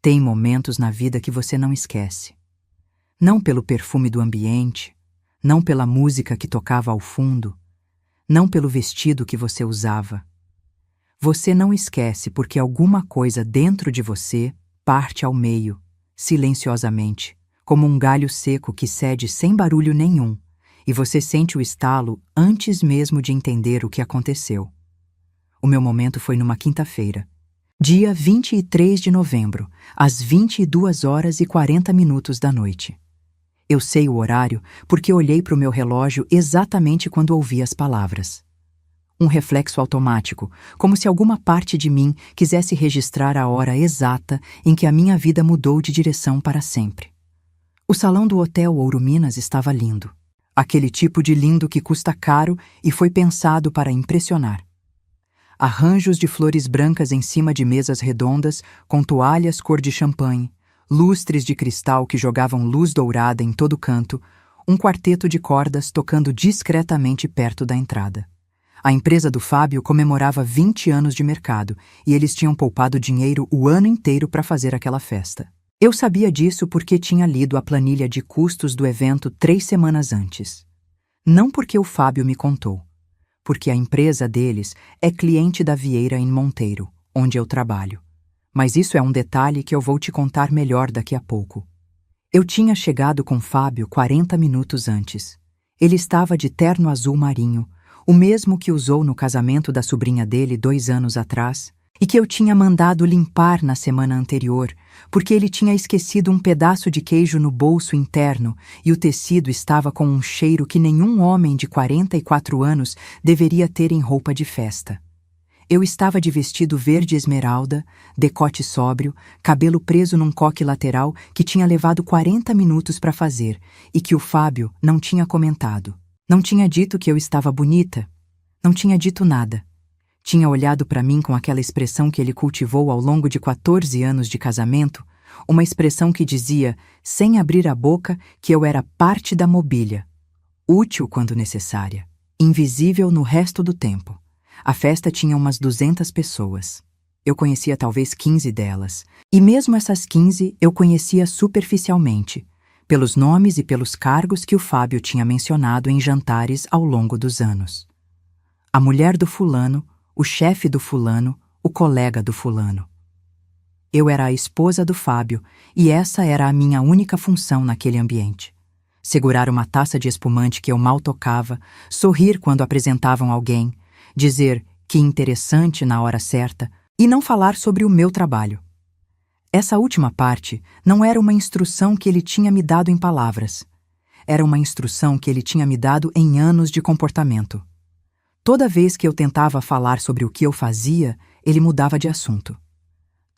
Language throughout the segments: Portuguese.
Tem momentos na vida que você não esquece. Não pelo perfume do ambiente, não pela música que tocava ao fundo, não pelo vestido que você usava. Você não esquece porque alguma coisa dentro de você parte ao meio, silenciosamente, como um galho seco que cede sem barulho nenhum, e você sente o estalo antes mesmo de entender o que aconteceu. O meu momento foi numa quinta-feira, dia 23 de novembro, às 22h40 da noite. Eu sei o horário porque olhei para o meu relógio exatamente quando ouvi as palavras. Um reflexo automático, como se alguma parte de mim quisesse registrar a hora exata em que a minha vida mudou de direção para sempre. O salão do Hotel Ouro Minas estava lindo. Aquele tipo de lindo que custa caro e foi pensado para impressionar. Arranjos de flores brancas em cima de mesas redondas, com toalhas cor de champanhe, lustres de cristal que jogavam luz dourada em todo canto, um quarteto de cordas tocando discretamente perto da entrada. A empresa do Fábio comemorava 20 anos de mercado e eles tinham poupado dinheiro o ano inteiro para fazer aquela festa. Eu sabia disso porque tinha lido a planilha de custos do evento 3 semanas antes. Não porque o Fábio me contou, porque a empresa deles é cliente da Vieira em Monteiro, onde eu trabalho. Mas isso é um detalhe que eu vou te contar melhor daqui a pouco. Eu tinha chegado com Fábio 40 minutos antes. Ele estava de terno azul marinho, o mesmo que usou no casamento da sobrinha dele 2 anos atrás, e que eu tinha mandado limpar na semana anterior, porque ele tinha esquecido um pedaço de queijo no bolso interno e o tecido estava com um cheiro que nenhum homem de 44 anos deveria ter em roupa de festa. Eu estava de vestido verde esmeralda, decote sóbrio, cabelo preso num coque lateral que tinha levado 40 minutos para fazer e que o Fábio não tinha comentado. Não tinha dito que eu estava bonita. Não tinha dito nada. Tinha olhado para mim com aquela expressão que ele cultivou ao longo de 14 anos de casamento, uma expressão que dizia, sem abrir a boca, que eu era parte da mobília, útil quando necessária, invisível no resto do tempo. A festa tinha umas 200 pessoas. Eu conhecia talvez 15 delas, e mesmo essas 15 eu conhecia superficialmente, pelos nomes e pelos cargos que o Fábio tinha mencionado em jantares ao longo dos anos. A mulher do fulano, o chefe do fulano, o colega do fulano. Eu era a esposa do Fábio e essa era a minha única função naquele ambiente. Segurar uma taça de espumante que eu mal tocava, sorrir quando apresentavam alguém, dizer que interessante na hora certa e não falar sobre o meu trabalho. Essa última parte não era uma instrução que ele tinha me dado em palavras. Era uma instrução que ele tinha me dado em anos de comportamento. Toda vez que eu tentava falar sobre o que eu fazia, ele mudava de assunto.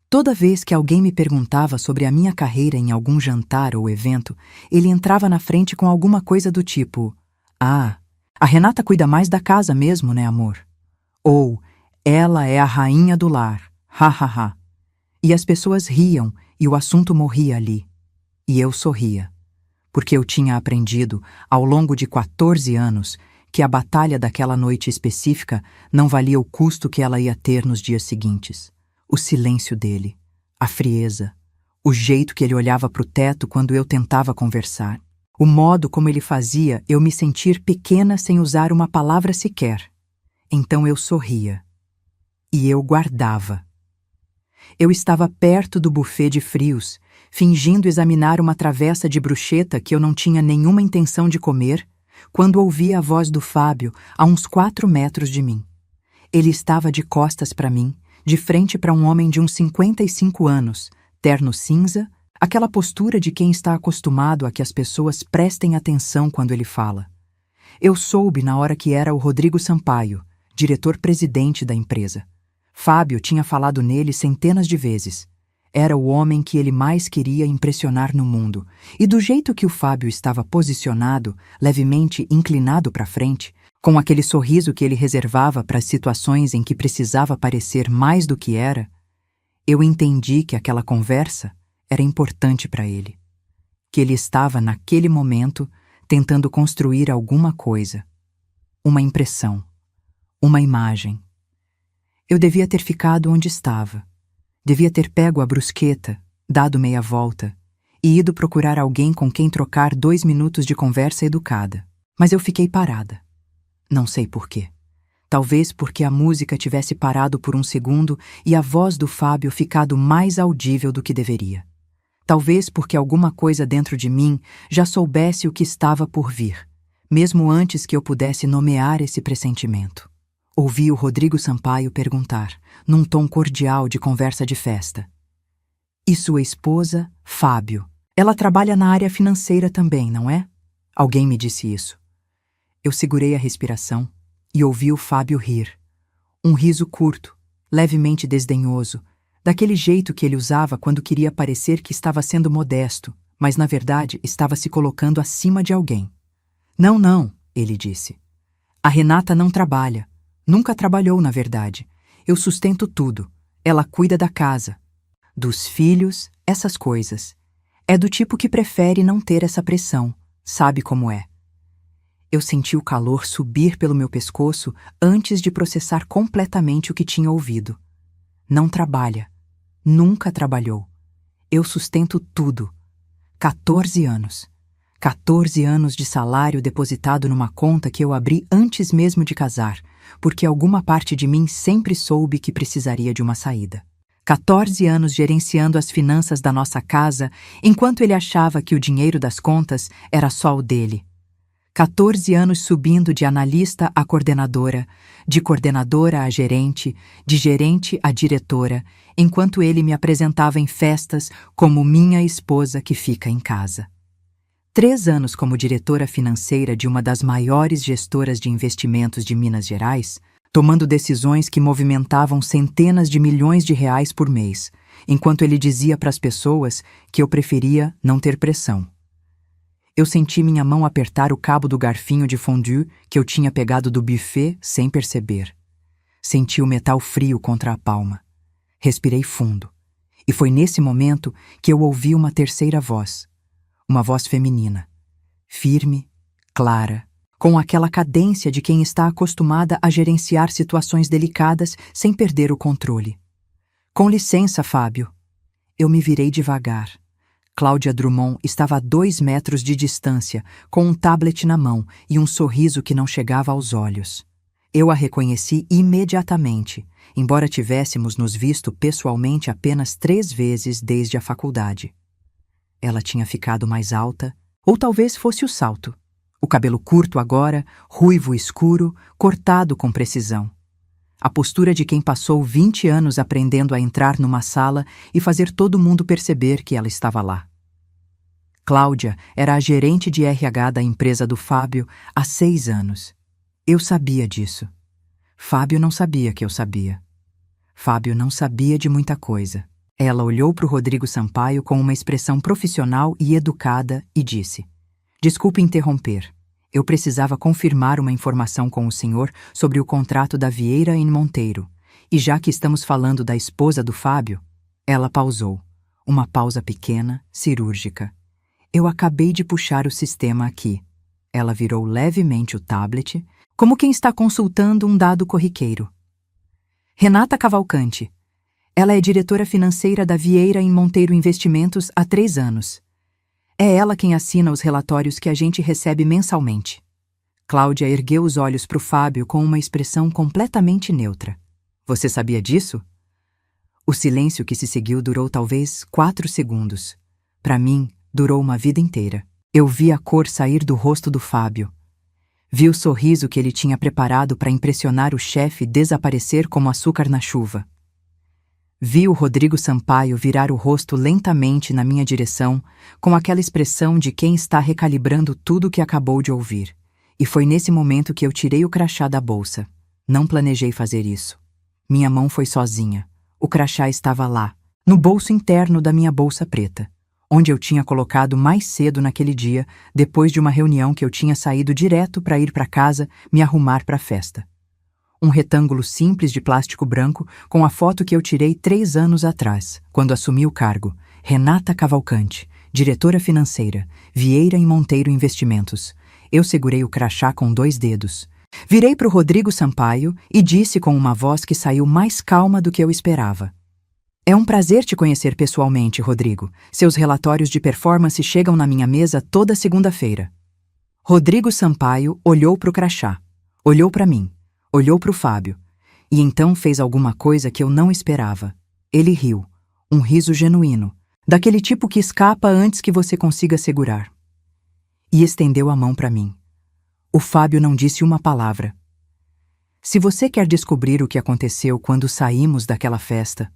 Toda vez que alguém me perguntava sobre a minha carreira em algum jantar ou evento, ele entrava na frente com alguma coisa do tipo: "Ah, a Renata cuida mais da casa mesmo, né, amor?" Ou "Ela é a rainha do lar, ha ha ha." E as pessoas riam e o assunto morria ali. E eu sorria, porque eu tinha aprendido, ao longo de 14 anos, que a batalha daquela noite específica não valia o custo que ela ia ter nos dias seguintes. O silêncio dele, a frieza, o jeito que ele olhava para o teto quando eu tentava conversar, o modo como ele fazia eu me sentir pequena sem usar uma palavra sequer. Então eu sorria. E eu guardava. Eu estava perto do buffet de frios, fingindo examinar uma travessa de bruschetta que eu não tinha nenhuma intenção de comer, quando ouvi a voz do Fábio a uns 4 metros de mim. Ele estava de costas para mim, de frente para um homem de uns 55 anos, terno cinza, aquela postura de quem está acostumado a que as pessoas prestem atenção quando ele fala. Eu soube na hora que era o Rodrigo Sampaio, diretor-presidente da empresa. Fábio tinha falado nele centenas de vezes. Era o homem que ele mais queria impressionar no mundo, e do jeito que o Fábio estava posicionado, levemente inclinado para frente, com aquele sorriso que ele reservava para as situações em que precisava parecer mais do que era, eu entendi que aquela conversa era importante para ele, que ele estava, naquele momento, tentando construir alguma coisa, uma impressão, uma imagem. Eu devia ter ficado onde estava. Devia ter pego a brusqueta, dado meia volta e ido procurar alguém com quem trocar 2 minutos de conversa educada. Mas eu fiquei parada. Não sei por quê. Talvez porque a música tivesse parado por um segundo e a voz do Fábio ficado mais audível do que deveria. Talvez porque alguma coisa dentro de mim já soubesse o que estava por vir, mesmo antes que eu pudesse nomear esse pressentimento. Ouvi o Rodrigo Sampaio perguntar, num tom cordial de conversa de festa: "E sua esposa, Fábio? Ela trabalha na área financeira também, não é?" Alguém me disse isso. Eu segurei a respiração e ouvi o Fábio rir. Um riso curto, levemente desdenhoso, daquele jeito que ele usava quando queria parecer que estava sendo modesto, mas na verdade estava se colocando acima de alguém. "Não, não", ele disse. "A Renata não trabalha. Nunca trabalhou, na verdade. Eu sustento tudo. Ela cuida da casa, dos filhos, essas coisas. É do tipo que prefere não ter essa pressão. Sabe como é." Eu senti o calor subir pelo meu pescoço antes de processar completamente o que tinha ouvido. Não trabalha. Nunca trabalhou. Eu sustento tudo. 14 anos. 14 anos de salário depositado numa conta que eu abri antes mesmo de casar, porque alguma parte de mim sempre soube que precisaria de uma saída. 14 anos gerenciando as finanças da nossa casa, enquanto ele achava que o dinheiro das contas era só o dele. 14 anos subindo de analista a coordenadora, de coordenadora a gerente, de gerente a diretora, enquanto ele me apresentava em festas como minha esposa que fica em casa. 3 anos como diretora financeira de uma das maiores gestoras de investimentos de Minas Gerais, tomando decisões que movimentavam centenas de milhões de reais por mês, enquanto ele dizia para as pessoas que eu preferia não ter pressão. Eu senti minha mão apertar o cabo do garfinho de fondue que eu tinha pegado do buffet sem perceber. Senti o metal frio contra a palma. Respirei fundo. E foi nesse momento que eu ouvi uma terceira voz. Uma voz feminina. Firme, clara, com aquela cadência de quem está acostumada a gerenciar situações delicadas sem perder o controle. "Com licença, Fábio." Eu me virei devagar. Cláudia Drummond estava a 2 metros de distância, com um tablet na mão e um sorriso que não chegava aos olhos. Eu a reconheci imediatamente, embora tivéssemos nos visto pessoalmente apenas 3 vezes desde a faculdade. Ela tinha ficado mais alta, ou talvez fosse o salto. O cabelo curto agora, ruivo escuro, cortado com precisão. A postura de quem passou 20 anos aprendendo a entrar numa sala e fazer todo mundo perceber que ela estava lá. Cláudia era a gerente de RH da empresa do Fábio há 6 anos. Eu sabia disso. Fábio não sabia que eu sabia. Fábio não sabia de muita coisa. Ela olhou para o Rodrigo Sampaio com uma expressão profissional e educada e disse: "Desculpe interromper. Eu precisava confirmar uma informação com o senhor sobre o contrato da Vieira em Monteiro. E já que estamos falando da esposa do Fábio..." Ela pausou. Uma pausa pequena, cirúrgica. "Eu acabei de puxar o sistema aqui." Ela virou levemente o tablet, como quem está consultando um dado corriqueiro. "Renata Cavalcante. Ela é diretora financeira da Vieira em Monteiro Investimentos há 3 anos. É ela quem assina os relatórios que a gente recebe mensalmente." Cláudia ergueu os olhos para o Fábio com uma expressão completamente neutra. "Você sabia disso?" O silêncio que se seguiu durou talvez 4 segundos. Para mim, durou uma vida inteira. Eu vi a cor sair do rosto do Fábio. Vi o sorriso que ele tinha preparado para impressionar o chefe desaparecer como açúcar na chuva. Vi o Rodrigo Sampaio virar o rosto lentamente na minha direção, com aquela expressão de quem está recalibrando tudo o que acabou de ouvir. E foi nesse momento que eu tirei o crachá da bolsa. Não planejei fazer isso. Minha mão foi sozinha. O crachá estava lá, no bolso interno da minha bolsa preta, onde eu tinha colocado mais cedo naquele dia, depois de uma reunião que eu tinha saído direto para ir para casa me arrumar para a festa. Um retângulo simples de plástico branco com a foto que eu tirei 3 anos atrás, quando assumi o cargo. Renata Cavalcante, diretora financeira, Vieira em Monteiro Investimentos. Eu segurei o crachá com 2 dedos. Virei para o Rodrigo Sampaio e disse com uma voz que saiu mais calma do que eu esperava: É um prazer te conhecer pessoalmente, Rodrigo. Seus relatórios de performance chegam na minha mesa toda segunda-feira. Rodrigo Sampaio olhou para o crachá, olhou para mim, olhou para o Fábio, e então fez alguma coisa que eu não esperava. Ele riu, um riso genuíno, daquele tipo que escapa antes que você consiga segurar. E estendeu a mão para mim. O Fábio não disse uma palavra. Se você quer descobrir o que aconteceu quando saímos daquela festa,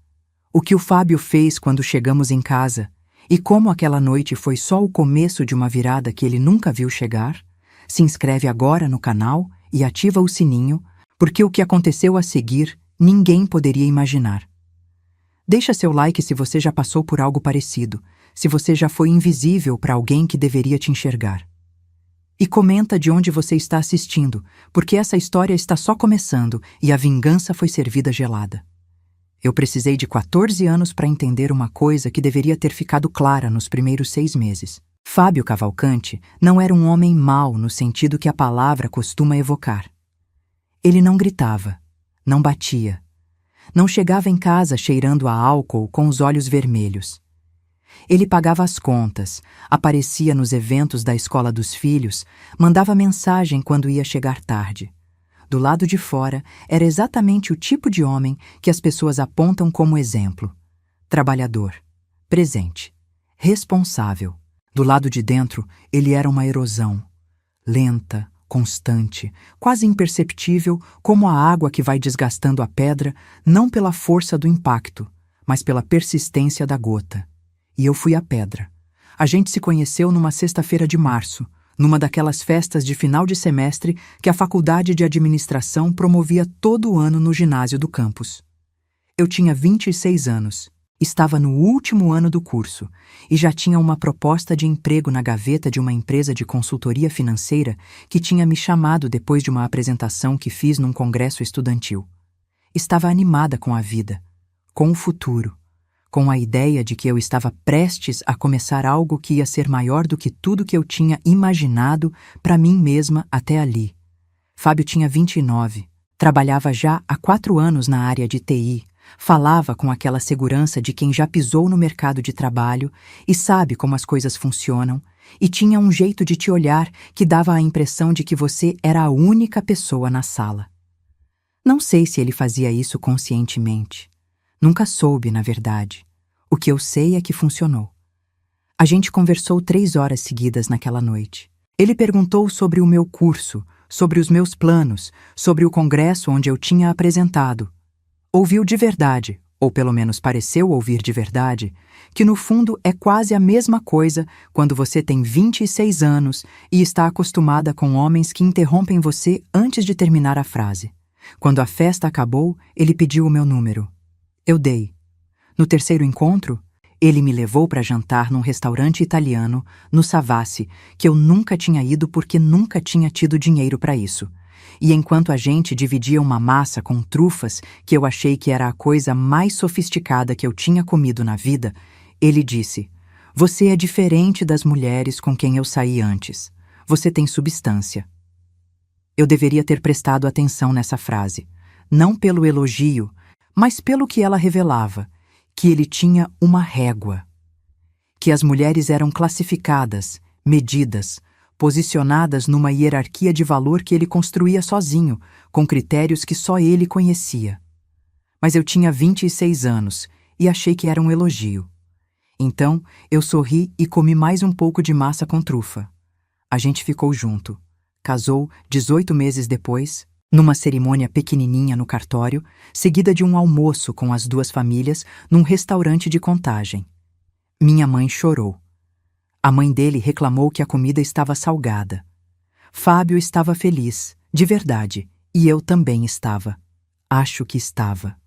o que o Fábio fez quando chegamos em casa e como aquela noite foi só o começo de uma virada que ele nunca viu chegar, se inscreve agora no canal e ativa o sininho, porque o que aconteceu a seguir ninguém poderia imaginar. Deixa seu like se você já passou por algo parecido, se você já foi invisível para alguém que deveria te enxergar. E comenta de onde você está assistindo, porque essa história está só começando e a vingança foi servida gelada. Eu precisei de 14 anos para entender uma coisa que deveria ter ficado clara nos primeiros 6 meses. Fábio Cavalcante não era um homem mau no sentido que a palavra costuma evocar. Ele não gritava, não batia, não chegava em casa cheirando a álcool com os olhos vermelhos. Ele pagava as contas, aparecia nos eventos da escola dos filhos, mandava mensagem quando ia chegar tarde. Do lado de fora, era exatamente o tipo de homem que as pessoas apontam como exemplo. Trabalhador, presente, responsável. Do lado de dentro, ele era uma erosão. Lenta, constante, quase imperceptível, como a água que vai desgastando a pedra, não pela força do impacto, mas pela persistência da gota. E eu fui a pedra. A gente se conheceu numa sexta-feira de março, numa daquelas festas de final de semestre que a Faculdade de Administração promovia todo ano no ginásio do campus. Eu tinha 26 anos, estava no último ano do curso e já tinha uma proposta de emprego na gaveta de uma empresa de consultoria financeira que tinha me chamado depois de uma apresentação que fiz num congresso estudantil. Estava animada com a vida, com o futuro, com a ideia de que eu estava prestes a começar algo que ia ser maior do que tudo que eu tinha imaginado para mim mesma até ali. Fábio tinha 29, trabalhava já há 4 anos na área de TI, falava com aquela segurança de quem já pisou no mercado de trabalho e sabe como as coisas funcionam, e tinha um jeito de te olhar que dava a impressão de que você era a única pessoa na sala. Não sei se ele fazia isso conscientemente. Nunca soube, na verdade. O que eu sei é que funcionou. A gente conversou 3 horas seguidas naquela noite. Ele perguntou sobre o meu curso, sobre os meus planos, sobre o congresso onde eu tinha apresentado. Ouviu de verdade, ou pelo menos pareceu ouvir de verdade, que no fundo é quase a mesma coisa quando você tem 26 anos e está acostumada com homens que interrompem você antes de terminar a frase. Quando a festa acabou, ele pediu o meu número. Eu dei. No terceiro encontro, ele me levou para jantar num restaurante italiano, no Savassi, que eu nunca tinha ido porque nunca tinha tido dinheiro para isso. E enquanto a gente dividia uma massa com trufas, que eu achei que era a coisa mais sofisticada que eu tinha comido na vida, ele disse: "Você é diferente das mulheres com quem eu saí antes. Você tem substância." Eu deveria ter prestado atenção nessa frase, não pelo elogio, mas pelo que ela revelava, que ele tinha uma régua. Que as mulheres eram classificadas, medidas, posicionadas numa hierarquia de valor que ele construía sozinho, com critérios que só ele conhecia. Mas eu tinha 26 anos e achei que era um elogio. Então, eu sorri e comi mais um pouco de massa com trufa. A gente ficou junto. Casou 18 meses depois, numa cerimônia pequenininha no cartório, seguida de um almoço com as 2 famílias num restaurante de Contagem. Minha mãe chorou. A mãe dele reclamou que a comida estava salgada. Fábio estava feliz, de verdade, e eu também estava. Acho que estava.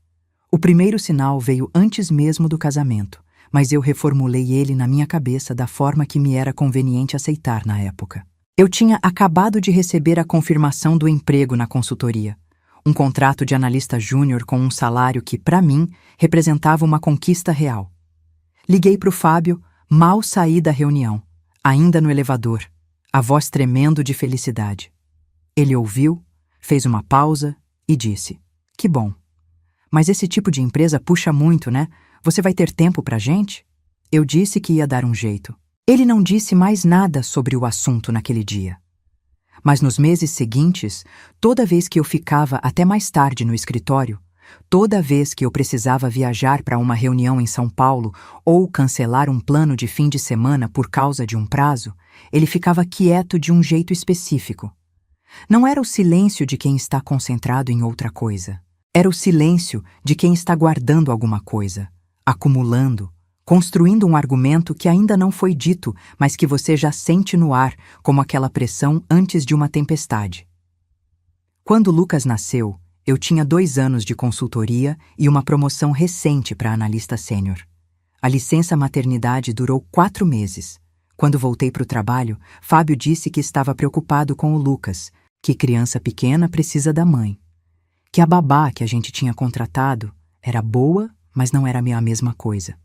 O primeiro sinal veio antes mesmo do casamento, mas eu reformulei ele na minha cabeça da forma que me era conveniente aceitar na época. Eu tinha acabado de receber a confirmação do emprego na consultoria. Um contrato de analista júnior com um salário que, para mim, representava uma conquista real. Liguei para o Fábio, mal saí da reunião, ainda no elevador, a voz tremendo de felicidade. Ele ouviu, fez uma pausa e disse: "Que bom. Mas esse tipo de empresa puxa muito, né? Você vai ter tempo pra gente? Eu disse que ia dar um jeito. Ele não disse mais nada sobre o assunto naquele dia. Mas nos meses seguintes, toda vez que eu ficava até mais tarde no escritório, toda vez que eu precisava viajar para uma reunião em São Paulo ou cancelar um plano de fim de semana por causa de um prazo, ele ficava quieto de um jeito específico. Não era o silêncio de quem está concentrado em outra coisa. Era o silêncio de quem está guardando alguma coisa, acumulando, construindo um argumento que ainda não foi dito, mas que você já sente no ar, como aquela pressão antes de uma tempestade. Quando Lucas nasceu, eu tinha 2 anos de consultoria e uma promoção recente para analista sênior. A licença maternidade durou 4 meses. Quando voltei para o trabalho, Fábio disse que estava preocupado com o Lucas, que criança pequena precisa da mãe. Que a babá que a gente tinha contratado era boa, mas não era a mesma coisa.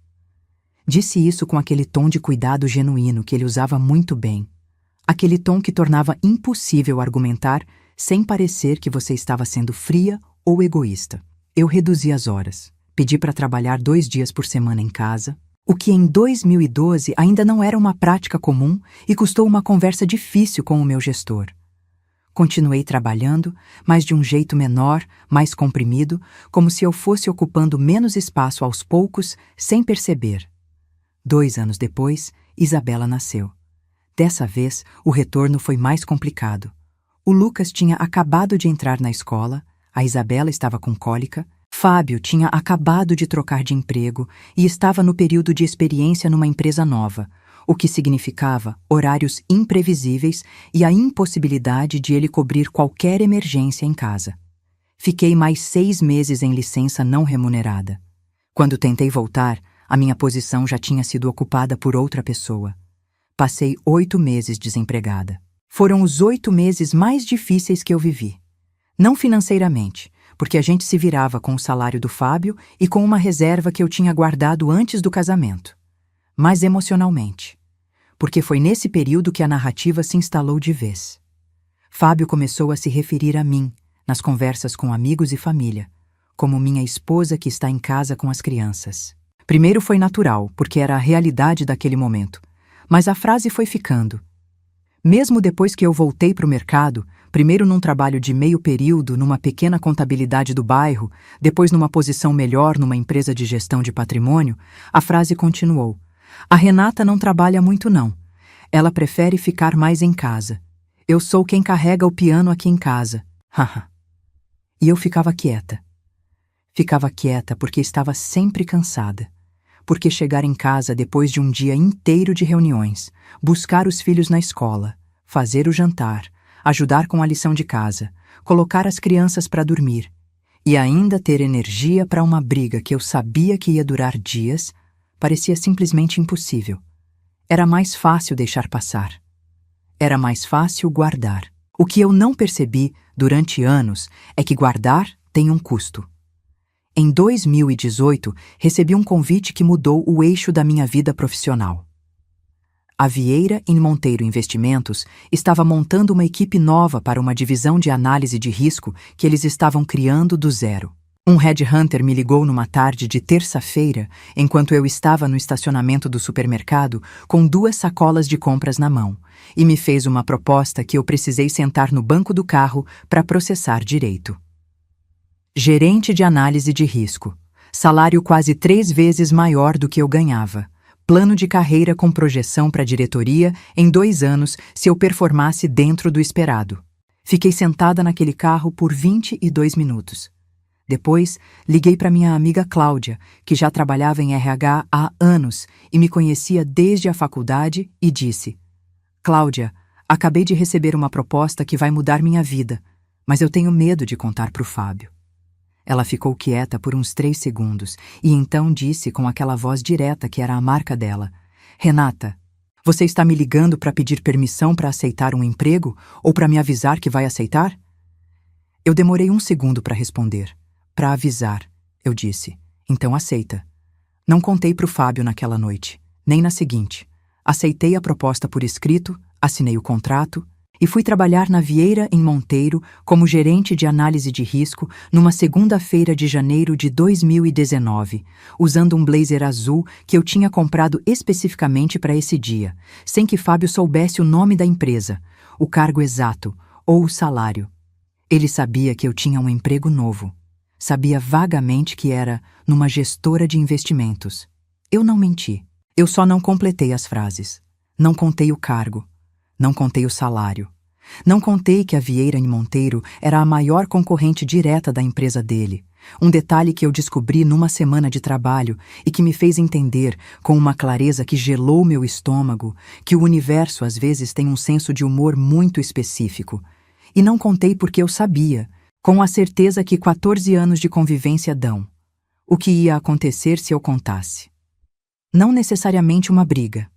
Disse isso com aquele tom de cuidado genuíno que ele usava muito bem. Aquele tom que tornava impossível argumentar sem parecer que você estava sendo fria ou egoísta. Eu reduzi as horas. Pedi para trabalhar 2 dias por semana em casa, o que em 2012 ainda não era uma prática comum e custou uma conversa difícil com o meu gestor. Continuei trabalhando, mas de um jeito menor, mais comprimido, como se eu fosse ocupando menos espaço aos poucos, sem perceber. 2 anos depois, Isabela nasceu. Dessa vez, o retorno foi mais complicado. O Lucas tinha acabado de entrar na escola, a Isabela estava com cólica, Fábio tinha acabado de trocar de emprego e estava no período de experiência numa empresa nova, o que significava horários imprevisíveis e a impossibilidade de ele cobrir qualquer emergência em casa. Fiquei mais 6 meses em licença não remunerada. Quando tentei voltar, a minha posição já tinha sido ocupada por outra pessoa. Passei 8 meses desempregada. Foram os 8 meses mais difíceis que eu vivi. Não financeiramente, porque a gente se virava com o salário do Fábio e com uma reserva que eu tinha guardado antes do casamento. Mas emocionalmente, porque foi nesse período que a narrativa se instalou de vez. Fábio começou a se referir a mim, nas conversas com amigos e família, como minha esposa que está em casa com as crianças. Primeiro foi natural, porque era a realidade daquele momento, mas a frase foi ficando. Mesmo depois que eu voltei para o mercado, primeiro num trabalho de meio período numa pequena contabilidade do bairro, depois numa posição melhor numa empresa de gestão de patrimônio, a frase continuou. A Renata não trabalha muito não. Ela prefere ficar mais em casa. Eu sou quem carrega o piano aqui em casa. Haha. E eu ficava quieta. Ficava quieta porque estava sempre cansada. Porque chegar em casa depois de um dia inteiro de reuniões, buscar os filhos na escola, fazer o jantar, ajudar com a lição de casa, colocar as crianças para dormir e ainda ter energia para uma briga que eu sabia que ia durar dias, parecia simplesmente impossível. Era mais fácil deixar passar. Era mais fácil guardar. O que eu não percebi durante anos é que guardar tem um custo. Em 2018, recebi um convite que mudou o eixo da minha vida profissional. A Vieira em Monteiro Investimentos estava montando uma equipe nova para uma divisão de análise de risco que eles estavam criando do zero. Um headhunter me ligou numa tarde de terça-feira, enquanto eu estava no estacionamento do supermercado com 2 sacolas de compras na mão, e me fez uma proposta que eu precisei sentar no banco do carro para processar direito. Gerente de análise de risco. Salário quase 3 vezes maior do que eu ganhava. Plano de carreira com projeção para a diretoria em 2 anos se eu performasse dentro do esperado. Fiquei sentada naquele carro por 22 minutos. Depois, liguei para minha amiga Cláudia, que já trabalhava em RH há anos e me conhecia desde a faculdade, e disse: Cláudia, acabei de receber uma proposta que vai mudar minha vida, mas eu tenho medo de contar para o Fábio. Ela ficou quieta por uns 3 segundos e então disse com aquela voz direta que era a marca dela: Renata, você está me ligando para pedir permissão para aceitar um emprego ou para me avisar que vai aceitar? Eu demorei 1 segundo para responder. Para avisar, eu disse. Então aceita. Não contei para o Fábio naquela noite, nem na seguinte. Aceitei a proposta por escrito, assinei o contrato E fui trabalhar na Vieira, em Monteiro, como gerente de análise de risco, numa segunda-feira de janeiro de 2019, usando um blazer azul que eu tinha comprado especificamente para esse dia, sem que Fábio soubesse o nome da empresa, o cargo exato ou o salário. Ele sabia que eu tinha um emprego novo. Sabia vagamente que era numa gestora de investimentos. Eu não menti. Eu só não completei as frases. Não contei o cargo. Não contei o salário. Não contei que a Vieira em Monteiro era a maior concorrente direta da empresa dele. Um detalhe que eu descobri numa semana de trabalho e que me fez entender, com uma clareza que gelou meu estômago, que o universo às vezes tem um senso de humor muito específico. E não contei porque eu sabia, com a certeza que 14 anos de convivência dão, o que ia acontecer se eu contasse. Não necessariamente uma briga.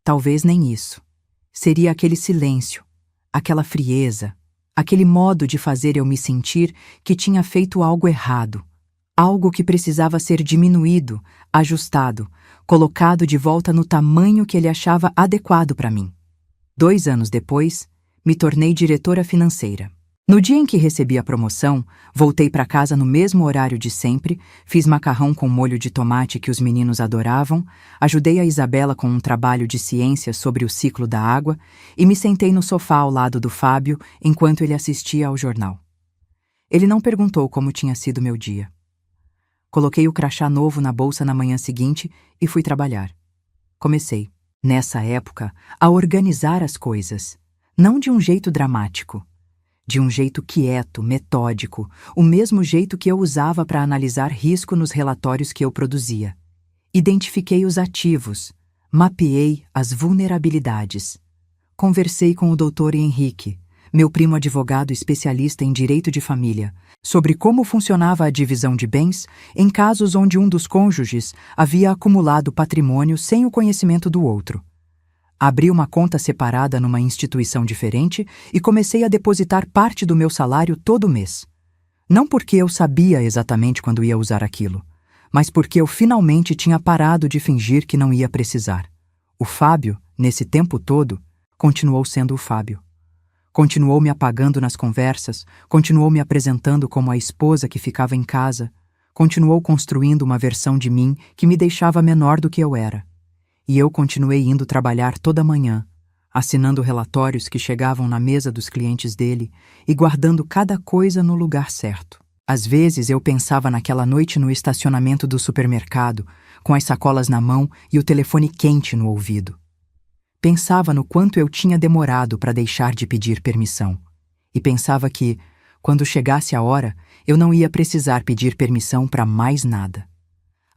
Talvez nem isso. Seria aquele silêncio, aquela frieza, aquele modo de fazer eu me sentir que tinha feito algo errado, algo que precisava ser diminuído, ajustado, colocado de volta no tamanho que ele achava adequado para mim. 2 anos depois, me tornei diretora financeira. No dia em que recebi a promoção, voltei para casa no mesmo horário de sempre, fiz macarrão com molho de tomate que os meninos adoravam, ajudei a Isabela com um trabalho de ciência sobre o ciclo da água e me sentei no sofá ao lado do Fábio enquanto ele assistia ao jornal. Ele não perguntou como tinha sido meu dia. Coloquei o crachá novo na bolsa na manhã seguinte e fui trabalhar. Comecei, nessa época, a organizar as coisas, não de um jeito dramático, de um jeito quieto, metódico, o mesmo jeito que eu usava para analisar risco nos relatórios que eu produzia. Identifiquei os ativos, mapeei as vulnerabilidades. Conversei com o Dr. Henrique, meu primo advogado especialista em direito de família, sobre como funcionava a divisão de bens em casos onde um dos cônjuges havia acumulado patrimônio sem o conhecimento do outro. Abri uma conta separada numa instituição diferente e comecei a depositar parte do meu salário todo mês. Não porque eu sabia exatamente quando ia usar aquilo, mas porque eu finalmente tinha parado de fingir que não ia precisar. O Fábio, nesse tempo todo, continuou sendo o Fábio. Continuou me apagando nas conversas, continuou me apresentando como a esposa que ficava em casa, continuou construindo uma versão de mim que me deixava menor do que eu era. E eu continuei indo trabalhar toda manhã, assinando relatórios que chegavam na mesa dos clientes dele e guardando cada coisa no lugar certo. Às vezes eu pensava naquela noite no estacionamento do supermercado, com as sacolas na mão e o telefone quente no ouvido. Pensava no quanto eu tinha demorado para deixar de pedir permissão. E pensava que, quando chegasse a hora, eu não ia precisar pedir permissão para mais nada.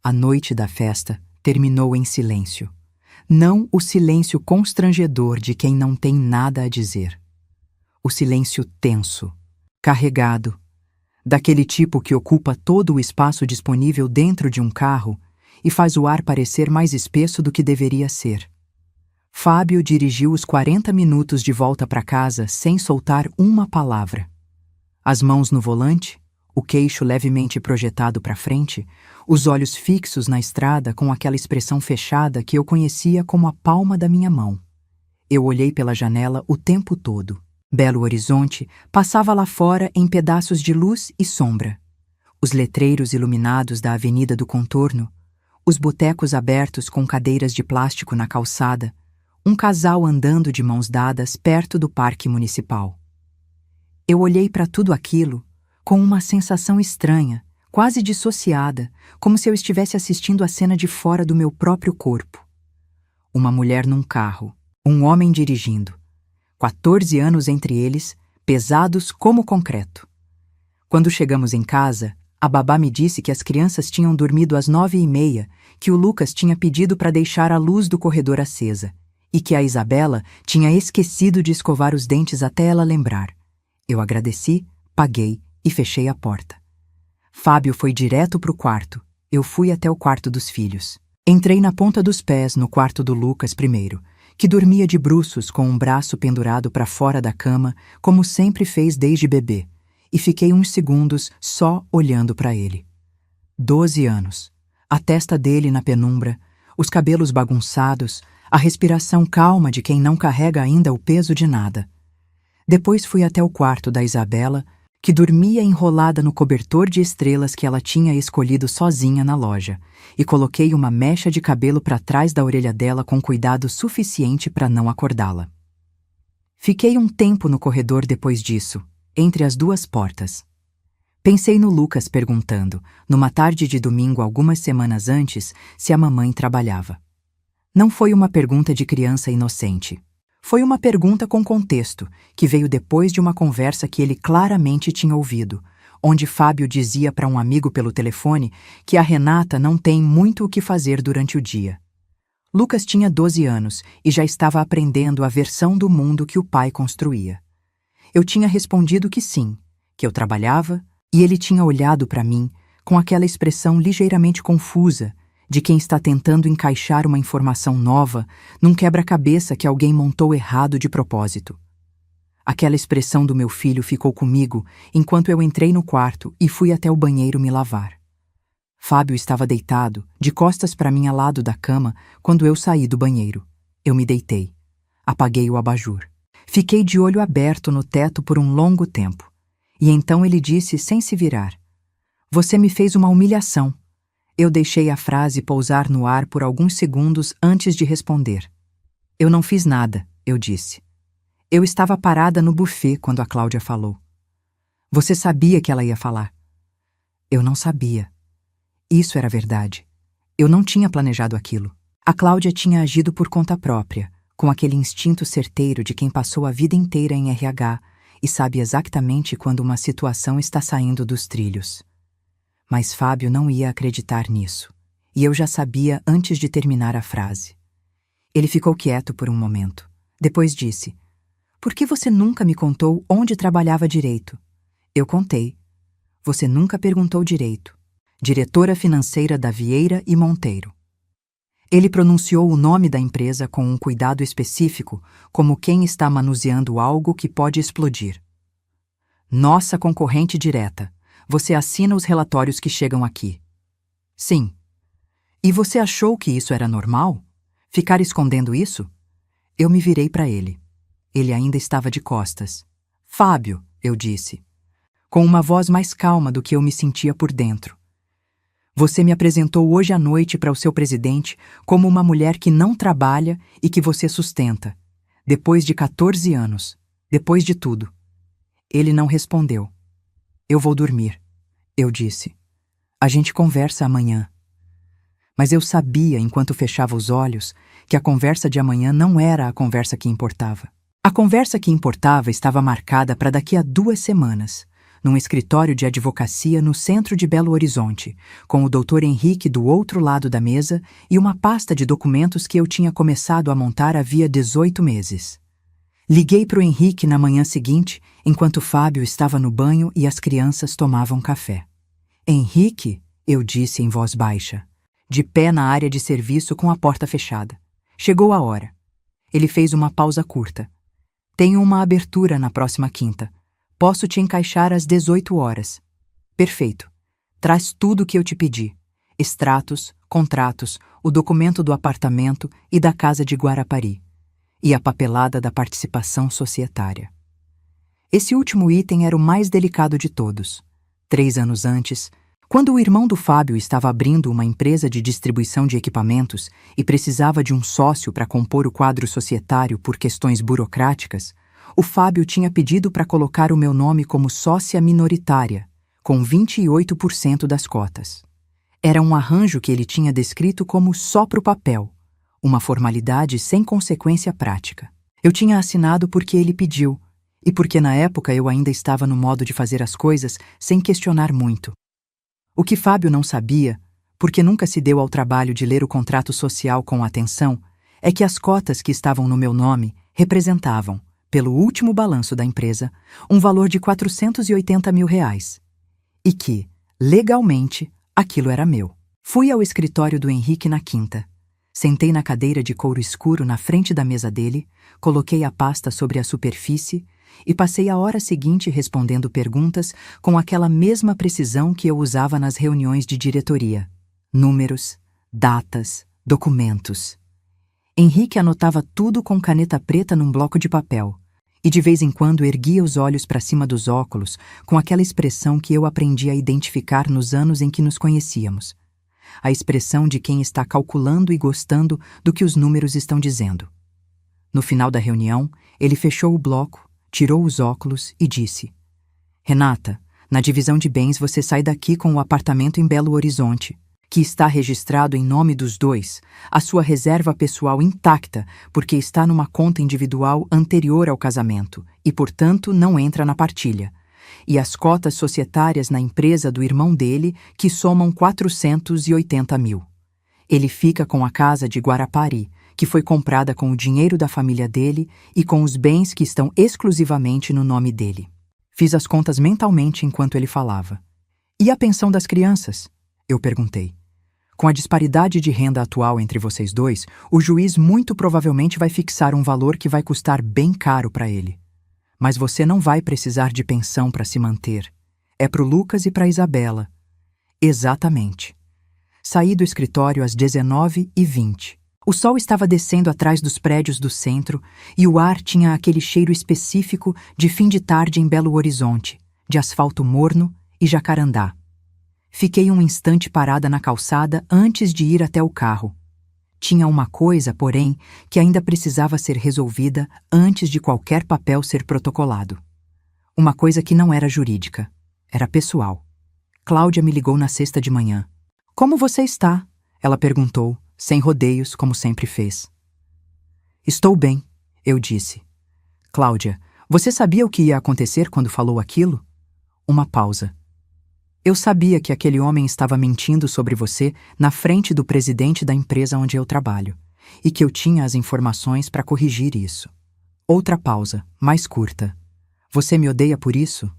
A noite da festa terminou em silêncio. Não o silêncio constrangedor de quem não tem nada a dizer. O silêncio tenso, carregado, daquele tipo que ocupa todo o espaço disponível dentro de um carro e faz o ar parecer mais espesso do que deveria ser. Fábio dirigiu os 40 minutos de volta para casa sem soltar uma palavra. As mãos no volante, o queixo levemente projetado para frente, os olhos fixos na estrada com aquela expressão fechada que eu conhecia como a palma da minha mão. Eu olhei pela janela o tempo todo. Belo Horizonte passava lá fora em pedaços de luz e sombra. Os letreiros iluminados da Avenida do Contorno, os botecos abertos com cadeiras de plástico na calçada, um casal andando de mãos dadas perto do parque municipal. Eu olhei para tudo aquilo com uma sensação estranha, quase dissociada, como se eu estivesse assistindo a cena de fora do meu próprio corpo. Uma mulher num carro, um homem dirigindo. 14 anos entre eles, pesados como concreto. Quando chegamos em casa, a babá me disse que as crianças tinham dormido às 9h30, que o Lucas tinha pedido para deixar a luz do corredor acesa e que a Isabela tinha esquecido de escovar os dentes até ela lembrar. Eu agradeci, paguei e fechei a porta. Fábio foi direto para o quarto. Eu fui até o quarto dos filhos. Entrei na ponta dos pés no quarto do Lucas primeiro, que dormia de bruços com um braço pendurado para fora da cama, como sempre fez desde bebê, e fiquei uns segundos só olhando para ele. 12 anos. A testa dele na penumbra, os cabelos bagunçados, a respiração calma de quem não carrega ainda o peso de nada. Depois fui até o quarto da Isabela, que dormia enrolada no cobertor de estrelas que ela tinha escolhido sozinha na loja, e coloquei uma mecha de cabelo para trás da orelha dela com cuidado suficiente para não acordá-la. Fiquei um tempo no corredor depois disso, entre as duas portas. Pensei no Lucas perguntando, numa tarde de domingo algumas semanas antes, se a mamãe trabalhava. Não foi uma pergunta de criança inocente. Foi uma pergunta com contexto, que veio depois de uma conversa que ele claramente tinha ouvido, onde Fábio dizia para um amigo pelo telefone que a Renata não tem muito o que fazer durante o dia. Lucas tinha 12 anos e já estava aprendendo a versão do mundo que o pai construía. Eu tinha respondido que sim, que eu trabalhava, e ele tinha olhado para mim com aquela expressão ligeiramente confusa de quem está tentando encaixar uma informação nova num quebra-cabeça que alguém montou errado de propósito. Aquela expressão do meu filho ficou comigo enquanto eu entrei no quarto e fui até o banheiro me lavar. Fábio estava deitado, de costas para mim ao lado da cama, quando eu saí do banheiro. Eu me deitei. Apaguei o abajur. Fiquei de olho aberto no teto por um longo tempo. E então ele disse sem se virar: "Você me fez uma humilhação." Eu deixei a frase pousar no ar por alguns segundos antes de responder. "Eu não fiz nada", eu disse. Eu estava parada no buffet quando a Cláudia falou. "Você sabia que ela ia falar?" Eu não sabia. Isso era verdade. Eu não tinha planejado aquilo. A Cláudia tinha agido por conta própria, com aquele instinto certeiro de quem passou a vida inteira em RH e sabe exatamente quando uma situação está saindo dos trilhos. Mas Fábio não ia acreditar nisso, e eu já sabia antes de terminar a frase. Ele ficou quieto por um momento. Depois disse: "Por que você nunca me contou onde trabalhava direito?" Eu contei. "Você nunca perguntou direito. Diretora financeira da Vieira e Monteiro." Ele pronunciou o nome da empresa com um cuidado específico, como quem está manuseando algo que pode explodir. "Nossa concorrente direta. Você assina os relatórios que chegam aqui." "Sim." "E você achou que isso era normal? Ficar escondendo isso?" Eu me virei para ele. Ele ainda estava de costas. "Fábio", eu disse, com uma voz mais calma do que eu me sentia por dentro. "Você me apresentou hoje à noite para o seu presidente como uma mulher que não trabalha e que você sustenta. Depois de 14 anos. Depois de tudo." Ele não respondeu. "Eu vou dormir", eu disse. "A gente conversa amanhã." Mas eu sabia, enquanto fechava os olhos, que a conversa de amanhã não era a conversa que importava. A conversa que importava estava marcada para daqui a 2 semanas, num escritório de advocacia no centro de Belo Horizonte, com o Dr. Henrique do outro lado da mesa e uma pasta de documentos que eu tinha começado a montar havia 18 meses. Liguei para o Henrique na manhã seguinte, enquanto Fábio estava no banho e as crianças tomavam café. "Henrique", eu disse em voz baixa, de pé na área de serviço com a porta fechada. "Chegou a hora." Ele fez uma pausa curta. "Tenho uma abertura na próxima quinta. Posso te encaixar às 18 horas. "Perfeito. Traz tudo o que eu te pedi. Extratos, contratos, o documento do apartamento e da casa de Guarapari. E a papelada da participação societária." Esse último item era o mais delicado de todos. 3 anos antes, quando o irmão do Fábio estava abrindo uma empresa de distribuição de equipamentos e precisava de um sócio para compor o quadro societário por questões burocráticas, o Fábio tinha pedido para colocar o meu nome como sócia minoritária, com 28% das cotas. Era um arranjo que ele tinha descrito como só pro papel, uma formalidade sem consequência prática. Eu tinha assinado porque ele pediu, e porque na época eu ainda estava no modo de fazer as coisas sem questionar muito. O que Fábio não sabia, porque nunca se deu ao trabalho de ler o contrato social com atenção, é que as cotas que estavam no meu nome representavam, pelo último balanço da empresa, um valor de R$480 mil. E que, legalmente, aquilo era meu. Fui ao escritório do Henrique na quinta. Sentei na cadeira de couro escuro na frente da mesa dele, coloquei a pasta sobre a superfície e passei a hora seguinte respondendo perguntas com aquela mesma precisão que eu usava nas reuniões de diretoria. Números, datas, documentos. Henrique anotava tudo com caneta preta num bloco de papel, E de vez em quando erguia os olhos para cima dos óculos com aquela expressão que eu aprendi a identificar nos anos em que nos conhecíamos. A expressão de quem está calculando e gostando do que os números estão dizendo. No final da reunião, ele fechou o bloco, tirou os óculos e disse: Renata, na divisão de bens você sai daqui com o apartamento em Belo Horizonte, que está registrado em nome dos dois, a sua reserva pessoal intacta, porque está numa conta individual anterior ao casamento e, portanto, não entra na partilha, e as cotas societárias na empresa do irmão dele, que somam 480 mil. Ele fica com a casa de Guarapari, que foi comprada com o dinheiro da família dele e com os bens que estão exclusivamente no nome dele. Fiz as contas mentalmente enquanto ele falava. E a pensão das crianças? Eu perguntei. Com a disparidade de renda atual entre vocês dois, o juiz muito provavelmente vai fixar um valor que vai custar bem caro para ele. Mas você não vai precisar de pensão para se manter. É para o Lucas e para a Isabela. Exatamente. Saí do escritório às 19h20. O sol estava descendo atrás dos prédios do centro e o ar tinha aquele cheiro específico de fim de tarde em Belo Horizonte, de asfalto morno e jacarandá. Fiquei um instante parada na calçada antes de ir até o carro. Tinha uma coisa, porém, que ainda precisava ser resolvida antes de qualquer papel ser protocolado. Uma coisa que não era jurídica, era pessoal. Cláudia me ligou na sexta de manhã. Como você está? Ela perguntou, sem rodeios, como sempre fez. Estou bem, eu disse. Cláudia, você sabia o que ia acontecer quando falou aquilo? Uma pausa. Eu sabia que aquele homem estava mentindo sobre você na frente do presidente da empresa onde eu trabalho, e que eu tinha as informações para corrigir isso. Outra pausa, mais curta. Você me odeia por isso?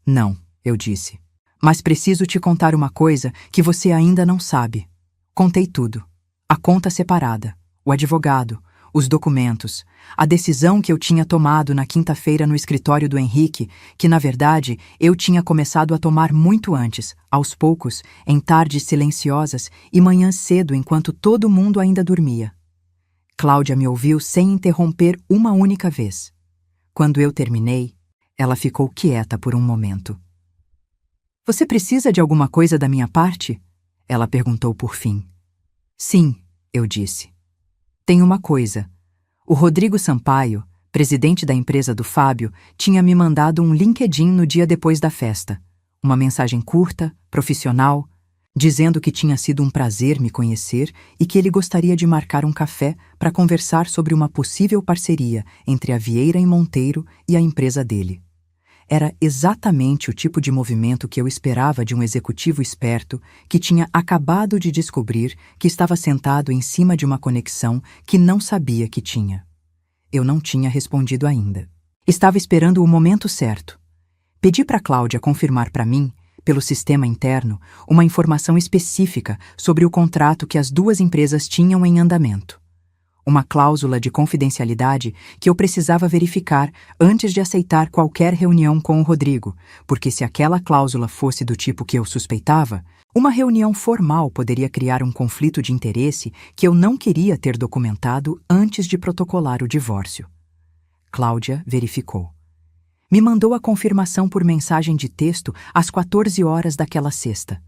Não, eu disse. Mas preciso te contar uma coisa que você ainda não sabe. Contei tudo. A conta separada, o advogado, os documentos, a decisão que eu tinha tomado na quinta-feira no escritório do Henrique, que, na verdade, eu tinha começado a tomar muito antes, aos poucos, em tardes silenciosas e manhãs cedo enquanto todo mundo ainda dormia. Cláudia me ouviu sem interromper uma única vez. Quando eu terminei, ela ficou quieta por um momento. Você precisa de alguma coisa da minha parte? Ela perguntou por fim. Sim, eu disse. Tem uma coisa. O Rodrigo Sampaio, presidente da empresa do Fábio, tinha me mandado um LinkedIn no dia depois da festa. Uma mensagem curta, profissional, dizendo que tinha sido um prazer me conhecer e que ele gostaria de marcar um café para conversar sobre uma possível parceria entre a Vieira e Monteiro e a empresa dele. Era exatamente o tipo de movimento que eu esperava de um executivo esperto que tinha acabado de descobrir que estava sentado em cima de uma conexão que não sabia que tinha. Eu não tinha respondido ainda. Estava esperando o momento certo. Pedi para Cláudia confirmar para mim, pelo sistema interno, uma informação específica sobre o contrato que as duas empresas tinham em andamento. Uma cláusula de confidencialidade que eu precisava verificar antes de aceitar qualquer reunião com o Rodrigo, porque se aquela cláusula fosse do tipo que eu suspeitava, uma reunião formal poderia criar um conflito de interesse que eu não queria ter documentado antes de protocolar o divórcio. Cláudia verificou. Me mandou a confirmação por mensagem de texto às 14 horas daquela sexta.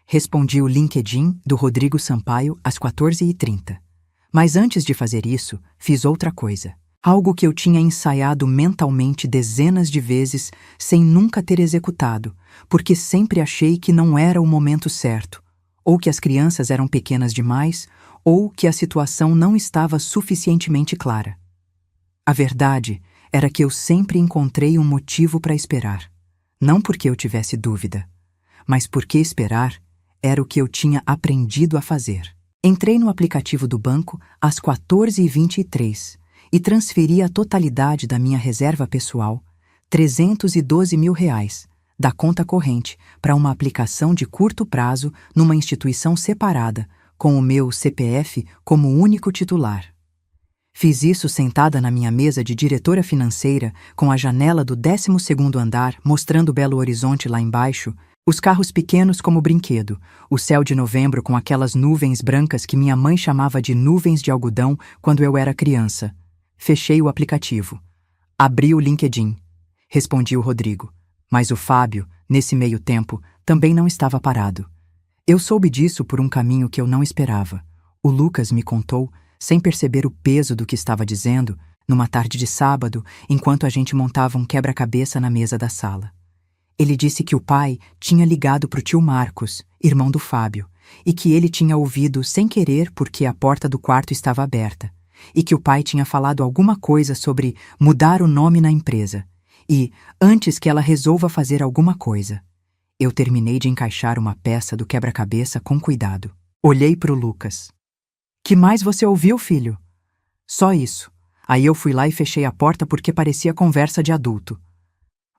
Respondi o LinkedIn do Rodrigo Sampaio às 14h30. Mas antes de fazer isso, fiz outra coisa. Algo que eu tinha ensaiado mentalmente dezenas de vezes sem nunca ter executado, porque sempre achei que não era o momento certo, ou que as crianças eram pequenas demais, ou que a situação não estava suficientemente clara. A verdade era que eu sempre encontrei um motivo para esperar. Não porque eu tivesse dúvida, mas porque esperar era o que eu tinha aprendido a fazer. Entrei no aplicativo do banco às 14h23 e transferi a totalidade da minha reserva pessoal, R$312 mil, da conta corrente para uma aplicação de curto prazo numa instituição separada, com o meu CPF como único titular. Fiz isso sentada na minha mesa de diretora financeira, com a janela do 12º andar mostrando Belo Horizonte lá embaixo, os carros pequenos como brinquedo, o céu de novembro com aquelas nuvens brancas que minha mãe chamava de nuvens de algodão quando eu era criança. Fechei o aplicativo. Abri o LinkedIn. Respondi o Rodrigo. Mas o Fábio, nesse meio tempo, também não estava parado. Eu soube disso por um caminho que eu não esperava. O Lucas me contou, sem perceber o peso do que estava dizendo, numa tarde de sábado, enquanto a gente montava um quebra-cabeça na mesa da sala. Ele disse que o pai tinha ligado para o tio Marcos, irmão do Fábio, e que ele tinha ouvido sem querer porque a porta do quarto estava aberta, e que o pai tinha falado alguma coisa sobre mudar o nome na empresa, e antes que ela resolva fazer alguma coisa. Eu terminei de encaixar uma peça do quebra-cabeça com cuidado. Olhei para o Lucas. Que mais você ouviu, filho? Só isso. Aí eu fui lá e fechei a porta porque parecia conversa de adulto.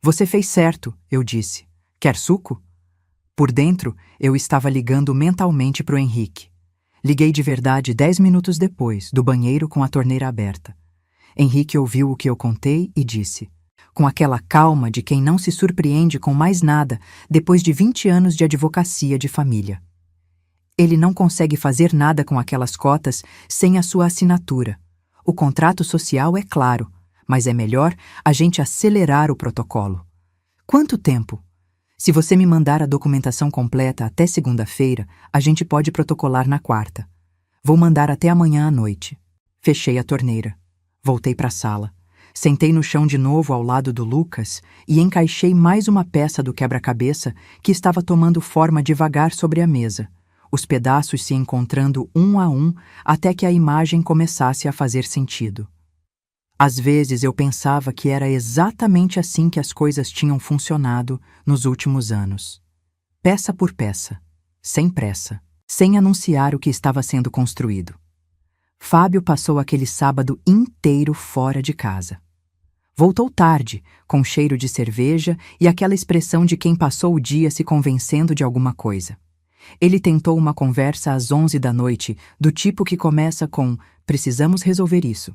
Você fez certo, eu disse. Quer suco? Por dentro, eu estava ligando mentalmente para o Henrique. Liguei de verdade 10 minutos depois, do banheiro com a torneira aberta. Henrique ouviu o que eu contei e disse, com aquela calma de quem não se surpreende com mais nada depois de 20 anos de advocacia de família. Ele não consegue fazer nada com aquelas cotas sem a sua assinatura. O contrato social é claro, mas é melhor a gente acelerar o protocolo. Quanto tempo? Se você me mandar a documentação completa até segunda-feira, a gente pode protocolar na quarta. Vou mandar até amanhã à noite. Fechei a torneira. Voltei para a sala. Sentei no chão de novo ao lado do Lucas e encaixei mais uma peça do quebra-cabeça que estava tomando forma devagar sobre a mesa, os pedaços se encontrando um a um até que a imagem começasse a fazer sentido. Às vezes eu pensava que era exatamente assim que as coisas tinham funcionado nos últimos anos. Peça por peça, sem pressa, sem anunciar o que estava sendo construído. Fábio passou aquele sábado inteiro fora de casa. Voltou tarde, com cheiro de cerveja e aquela expressão de quem passou o dia se convencendo de alguma coisa. Ele tentou uma conversa às 11 da noite, do tipo que começa com "precisamos resolver isso",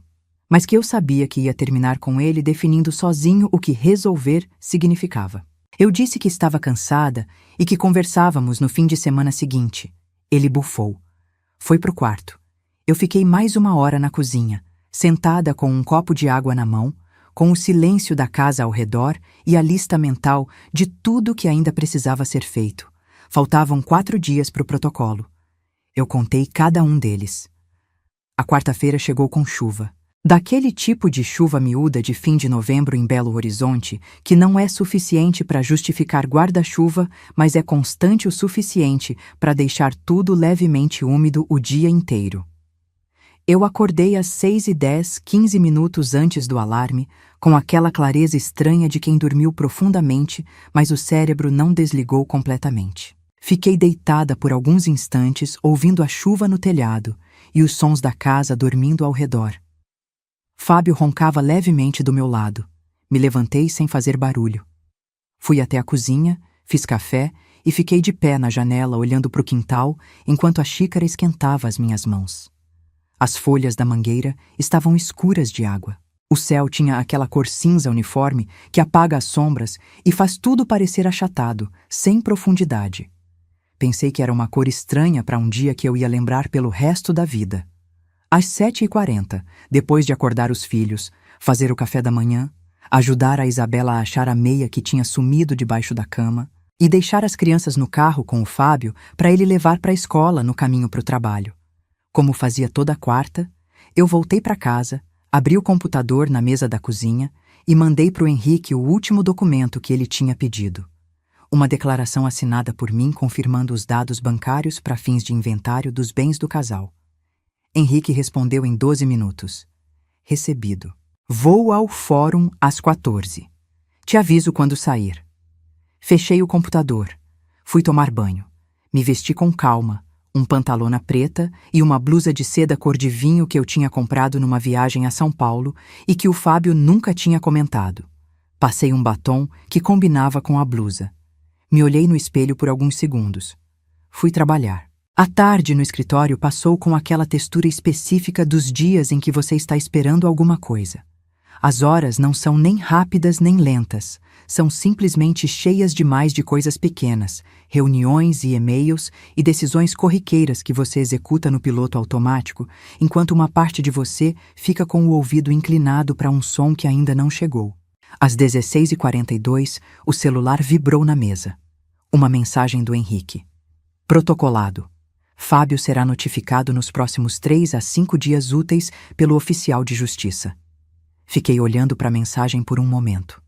mas que eu sabia que ia terminar com ele definindo sozinho o que resolver significava. Eu disse que estava cansada e que conversávamos no fim de semana seguinte. Ele bufou. Foi pro quarto. Eu fiquei mais 1 hora na cozinha, sentada com um copo de água na mão, com o silêncio da casa ao redor e a lista mental de tudo que ainda precisava ser feito. Faltavam 4 dias para o protocolo. Eu contei cada um deles. A quarta-feira chegou com chuva. Daquele tipo de chuva miúda de fim de novembro em Belo Horizonte, que não é suficiente para justificar guarda-chuva, mas é constante o suficiente para deixar tudo levemente úmido o dia inteiro. Eu acordei às 6h10, 15 minutos antes do alarme, com aquela clareza estranha de quem dormiu profundamente, mas o cérebro não desligou completamente. Fiquei deitada por alguns instantes, ouvindo a chuva no telhado e os sons da casa dormindo ao redor. Fábio roncava levemente do meu lado. Me levantei sem fazer barulho. Fui até a cozinha, fiz café e fiquei de pé na janela olhando para o quintal enquanto a xícara esquentava as minhas mãos. As folhas da mangueira estavam escuras de água. O céu tinha aquela cor cinza uniforme que apaga as sombras e faz tudo parecer achatado, sem profundidade. Pensei que era uma cor estranha para um dia que eu ia lembrar pelo resto da vida. Às 7h40, depois de acordar os filhos, fazer o café da manhã, ajudar a Isabela a achar a meia que tinha sumido debaixo da cama e deixar as crianças no carro com o Fábio para ele levar para a escola no caminho para o trabalho. Como fazia toda quarta, eu voltei para casa, abri o computador na mesa da cozinha e mandei para o Henrique o último documento que ele tinha pedido. Uma declaração assinada por mim confirmando os dados bancários para fins de inventário dos bens do casal. Henrique respondeu em 12 minutos. Recebido. Vou ao fórum às 14. Te aviso quando sair. Fechei o computador. Fui tomar banho. Me vesti com calma, um pantalona preta e uma blusa de seda cor de vinho que eu tinha comprado numa viagem a São Paulo e que o Fábio nunca tinha comentado. Passei um batom que combinava com a blusa. Me olhei no espelho por alguns segundos. Fui trabalhar. A tarde no escritório passou com aquela textura específica dos dias em que você está esperando alguma coisa. As horas não são nem rápidas nem lentas, são simplesmente cheias demais de coisas pequenas, reuniões e e-mails e decisões corriqueiras que você executa no piloto automático, enquanto uma parte de você fica com o ouvido inclinado para um som que ainda não chegou. Às 16h42, o celular vibrou na mesa. Uma mensagem do Henrique. Protocolado. Fábio será notificado nos próximos 3 a 5 dias úteis pelo oficial de justiça. Fiquei olhando para a mensagem por um momento.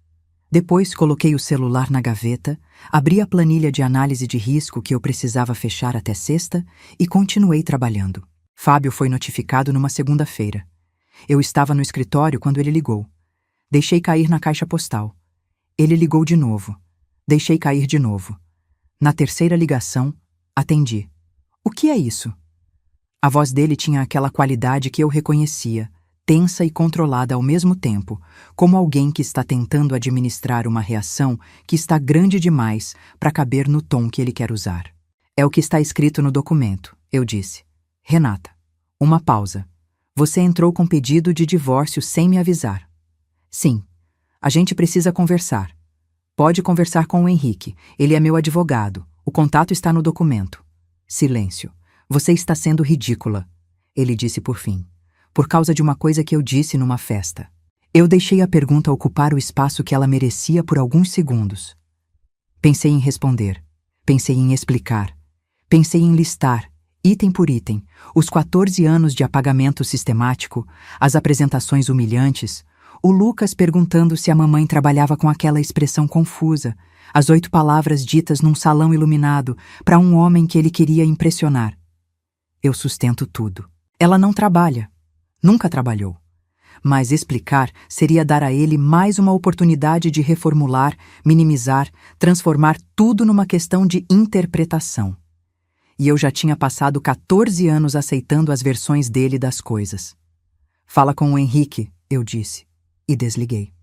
Depois coloquei o celular na gaveta, abri a planilha de análise de risco que eu precisava fechar até sexta e continuei trabalhando. Fábio foi notificado numa segunda-feira. Eu estava no escritório quando ele ligou. Deixei cair na caixa postal. Ele ligou de novo. Deixei cair de novo. Na terceira ligação, atendi. O que é isso? A voz dele tinha aquela qualidade que eu reconhecia, tensa e controlada ao mesmo tempo, como alguém que está tentando administrar uma reação que está grande demais para caber no tom que ele quer usar. É o que está escrito no documento, eu disse. Renata. Uma pausa. Você entrou com pedido de divórcio sem me avisar. Sim. A gente precisa conversar. Pode conversar com o Henrique. Ele é meu advogado. O contato está no documento. Silêncio. Você está sendo ridícula. Ele disse por fim. Por causa de uma coisa que eu disse numa festa. Eu deixei a pergunta ocupar o espaço que ela merecia por alguns segundos. Pensei em responder. Pensei em explicar. Pensei em listar, item por item, os 14 anos de apagamento sistemático, as apresentações humilhantes, o Lucas perguntando se a mamãe trabalhava com aquela expressão confusa, as 8 palavras ditas num salão iluminado para um homem que ele queria impressionar. Eu sustento tudo. Ela não trabalha. Nunca trabalhou. Mas explicar seria dar a ele mais uma oportunidade de reformular, minimizar, transformar tudo numa questão de interpretação. E eu já tinha passado 14 anos aceitando as versões dele das coisas. Fala com o Henrique, eu disse, e desliguei.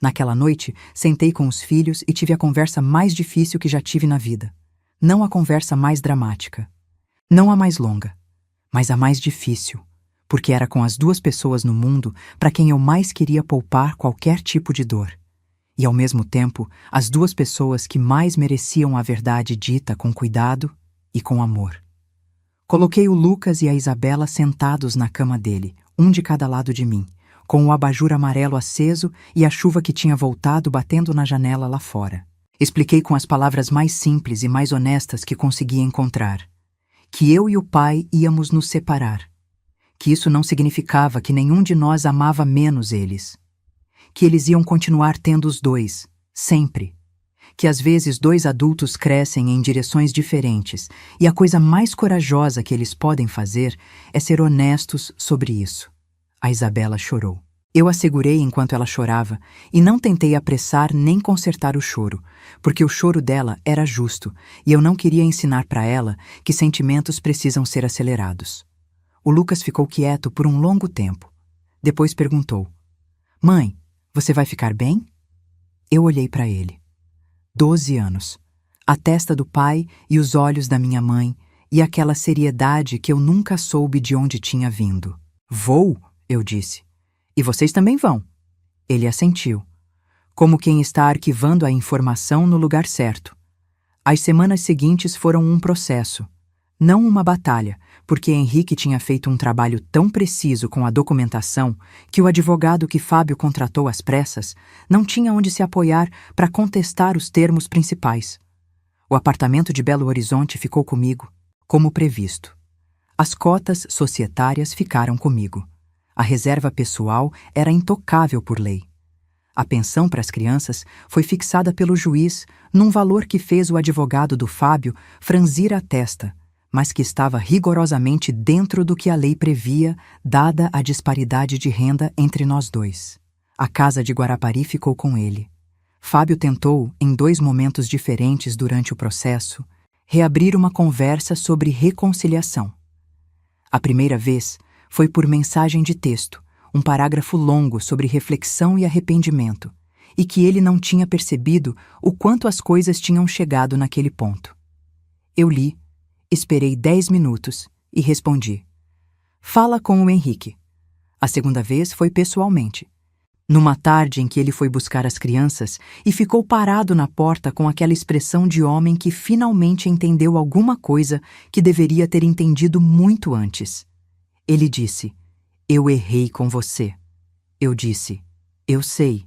Naquela noite, sentei com os filhos e tive a conversa mais difícil que já tive na vida. Não a conversa mais dramática. Não a mais longa, mas a mais difícil, porque era com as 2 pessoas no mundo para quem eu mais queria poupar qualquer tipo de dor. E, ao mesmo tempo, as 2 pessoas que mais mereciam a verdade dita com cuidado e com amor. Coloquei o Lucas e a Isabela sentados na cama dele, um de cada lado de mim, com o abajur amarelo aceso e a chuva que tinha voltado batendo na janela lá fora. Expliquei com as palavras mais simples e mais honestas que consegui encontrar. Que eu e o pai íamos nos separar. Que isso não significava que nenhum de nós amava menos eles. Que eles iam continuar tendo os 2, sempre. Que às vezes 2 adultos crescem em direções diferentes e a coisa mais corajosa que eles podem fazer é ser honestos sobre isso. A Isabela chorou. Eu a segurei enquanto ela chorava e não tentei apressar nem consertar o choro, porque o choro dela era justo e eu não queria ensinar para ela que sentimentos precisam ser acelerados. O Lucas ficou quieto por um longo tempo. Depois perguntou: Mãe, você vai ficar bem? Eu olhei para ele. 12 anos. A testa do pai e os olhos da minha mãe e aquela seriedade que eu nunca soube de onde tinha vindo. Vou, eu disse. E vocês também vão. Ele assentiu, como quem está arquivando a informação no lugar certo. As semanas seguintes foram um processo, não uma batalha, porque Henrique tinha feito um trabalho tão preciso com a documentação que o advogado que Fábio contratou às pressas não tinha onde se apoiar para contestar os termos principais. O apartamento de Belo Horizonte ficou comigo, como previsto. As cotas societárias ficaram comigo. A reserva pessoal era intocável por lei. A pensão para as crianças foi fixada pelo juiz num valor que fez o advogado do Fábio franzir a testa, mas que estava rigorosamente dentro do que a lei previa, dada a disparidade de renda entre nós 2. A casa de Guarapari ficou com ele. Fábio tentou, em 2 momentos diferentes durante o processo, reabrir uma conversa sobre reconciliação. A primeira vez foi por mensagem de texto, um parágrafo longo sobre reflexão e arrependimento, e que ele não tinha percebido o quanto as coisas tinham chegado naquele ponto. Eu li, esperei 10 minutos e respondi: Fala com o Henrique. A segunda vez foi pessoalmente. Numa tarde em que ele foi buscar as crianças e ficou parado na porta com aquela expressão de homem que finalmente entendeu alguma coisa que deveria ter entendido muito antes. Ele disse: "Eu errei com você." Eu disse: "Eu sei."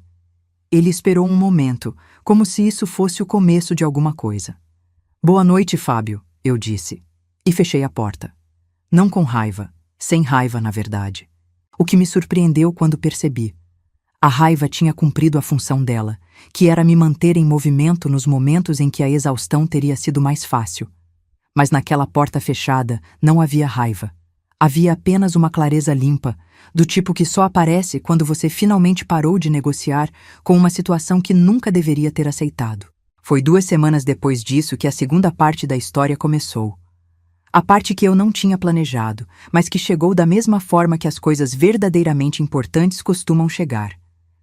Ele esperou um momento, como se isso fosse o começo de alguma coisa. "Boa noite, Fábio," eu disse, e fechei a porta. Não com raiva, sem raiva, na verdade. O que me surpreendeu quando percebi. A raiva tinha cumprido a função dela, que era me manter em movimento nos momentos em que a exaustão teria sido mais fácil. Mas naquela porta fechada não havia raiva. Havia apenas uma clareza limpa, do tipo que só aparece quando você finalmente parou de negociar com uma situação que nunca deveria ter aceitado. Foi 2 semanas depois disso que a segunda parte da história começou. A parte que eu não tinha planejado, mas que chegou da mesma forma que as coisas verdadeiramente importantes costumam chegar.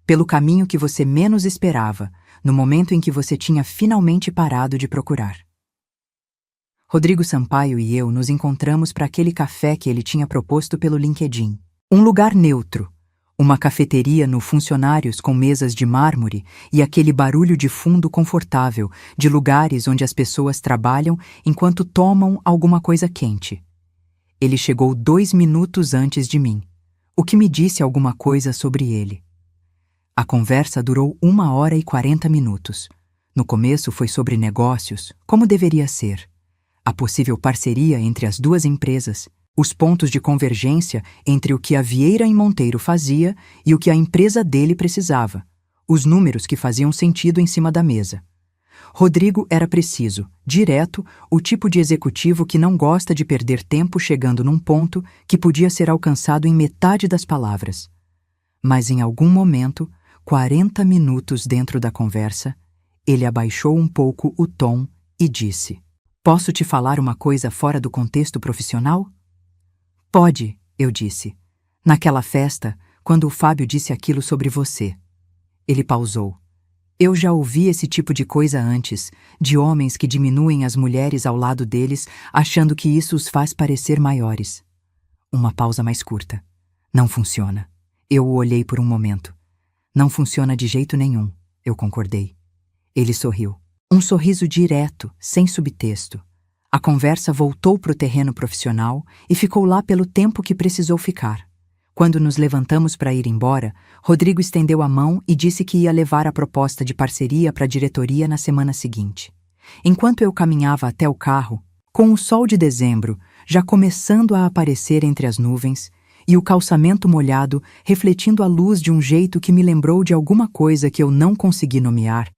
Pelo caminho que você menos esperava, no momento em que você tinha finalmente parado de procurar. Rodrigo Sampaio e eu nos encontramos para aquele café que ele tinha proposto pelo LinkedIn. Um lugar neutro, uma cafeteria no Funcionários com mesas de mármore e aquele barulho de fundo confortável de lugares onde as pessoas trabalham enquanto tomam alguma coisa quente. Ele chegou 2 minutos antes de mim, o que me disse alguma coisa sobre ele. A conversa durou 1 hora e 40 minutos. No começo foi sobre negócios, como deveria ser. A possível parceria entre as 2 empresas, os pontos de convergência entre o que a Vieira e Monteiro fazia e o que a empresa dele precisava, os números que faziam sentido em cima da mesa. Rodrigo era preciso, direto, o tipo de executivo que não gosta de perder tempo chegando num ponto que podia ser alcançado em metade das palavras. Mas em algum momento, 40 minutos dentro da conversa, ele abaixou um pouco o tom e disse: "Posso te falar uma coisa fora do contexto profissional?" "Pode," eu disse. "Naquela festa, quando o Fábio disse aquilo sobre você." Ele pausou. Eu já ouvi esse tipo de coisa antes, de homens que diminuem as mulheres ao lado deles, achando que isso os faz parecer maiores. Uma pausa mais curta. "Não funciona." Eu o olhei por um momento. "Não funciona de jeito nenhum," eu concordei. Ele sorriu. Um sorriso direto, sem subtexto. A conversa voltou para o terreno profissional e ficou lá pelo tempo que precisou ficar. Quando nos levantamos para ir embora, Rodrigo estendeu a mão e disse que ia levar a proposta de parceria para a diretoria na semana seguinte. Enquanto eu caminhava até o carro, com o sol de dezembro já começando a aparecer entre as nuvens, e o calçamento molhado refletindo a luz de um jeito que me lembrou de alguma coisa que eu não consegui nomear,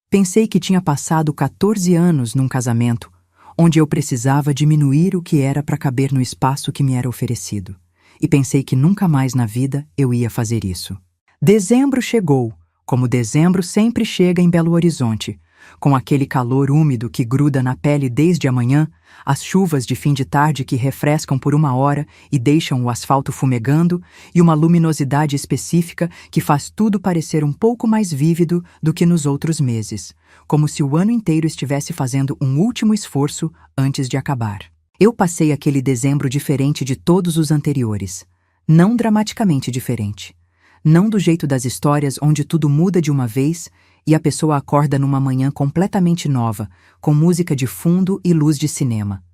pensei que tinha passado 14 anos num casamento, onde eu precisava diminuir o que era para caber no espaço que me era oferecido, e pensei que nunca mais na vida eu ia fazer isso. Dezembro chegou, como dezembro sempre chega em Belo Horizonte, com aquele calor úmido que gruda na pele desde a manhã, as chuvas de fim de tarde que refrescam por 1 hora e deixam o asfalto fumegando, e uma luminosidade específica que faz tudo parecer um pouco mais vívido do que nos outros meses, como se o ano inteiro estivesse fazendo um último esforço antes de acabar. Eu passei aquele dezembro diferente de todos os anteriores, não dramaticamente diferente. Não do jeito das histórias onde tudo muda de uma vez e a pessoa acorda numa manhã completamente nova, com música de fundo e luz de cinema.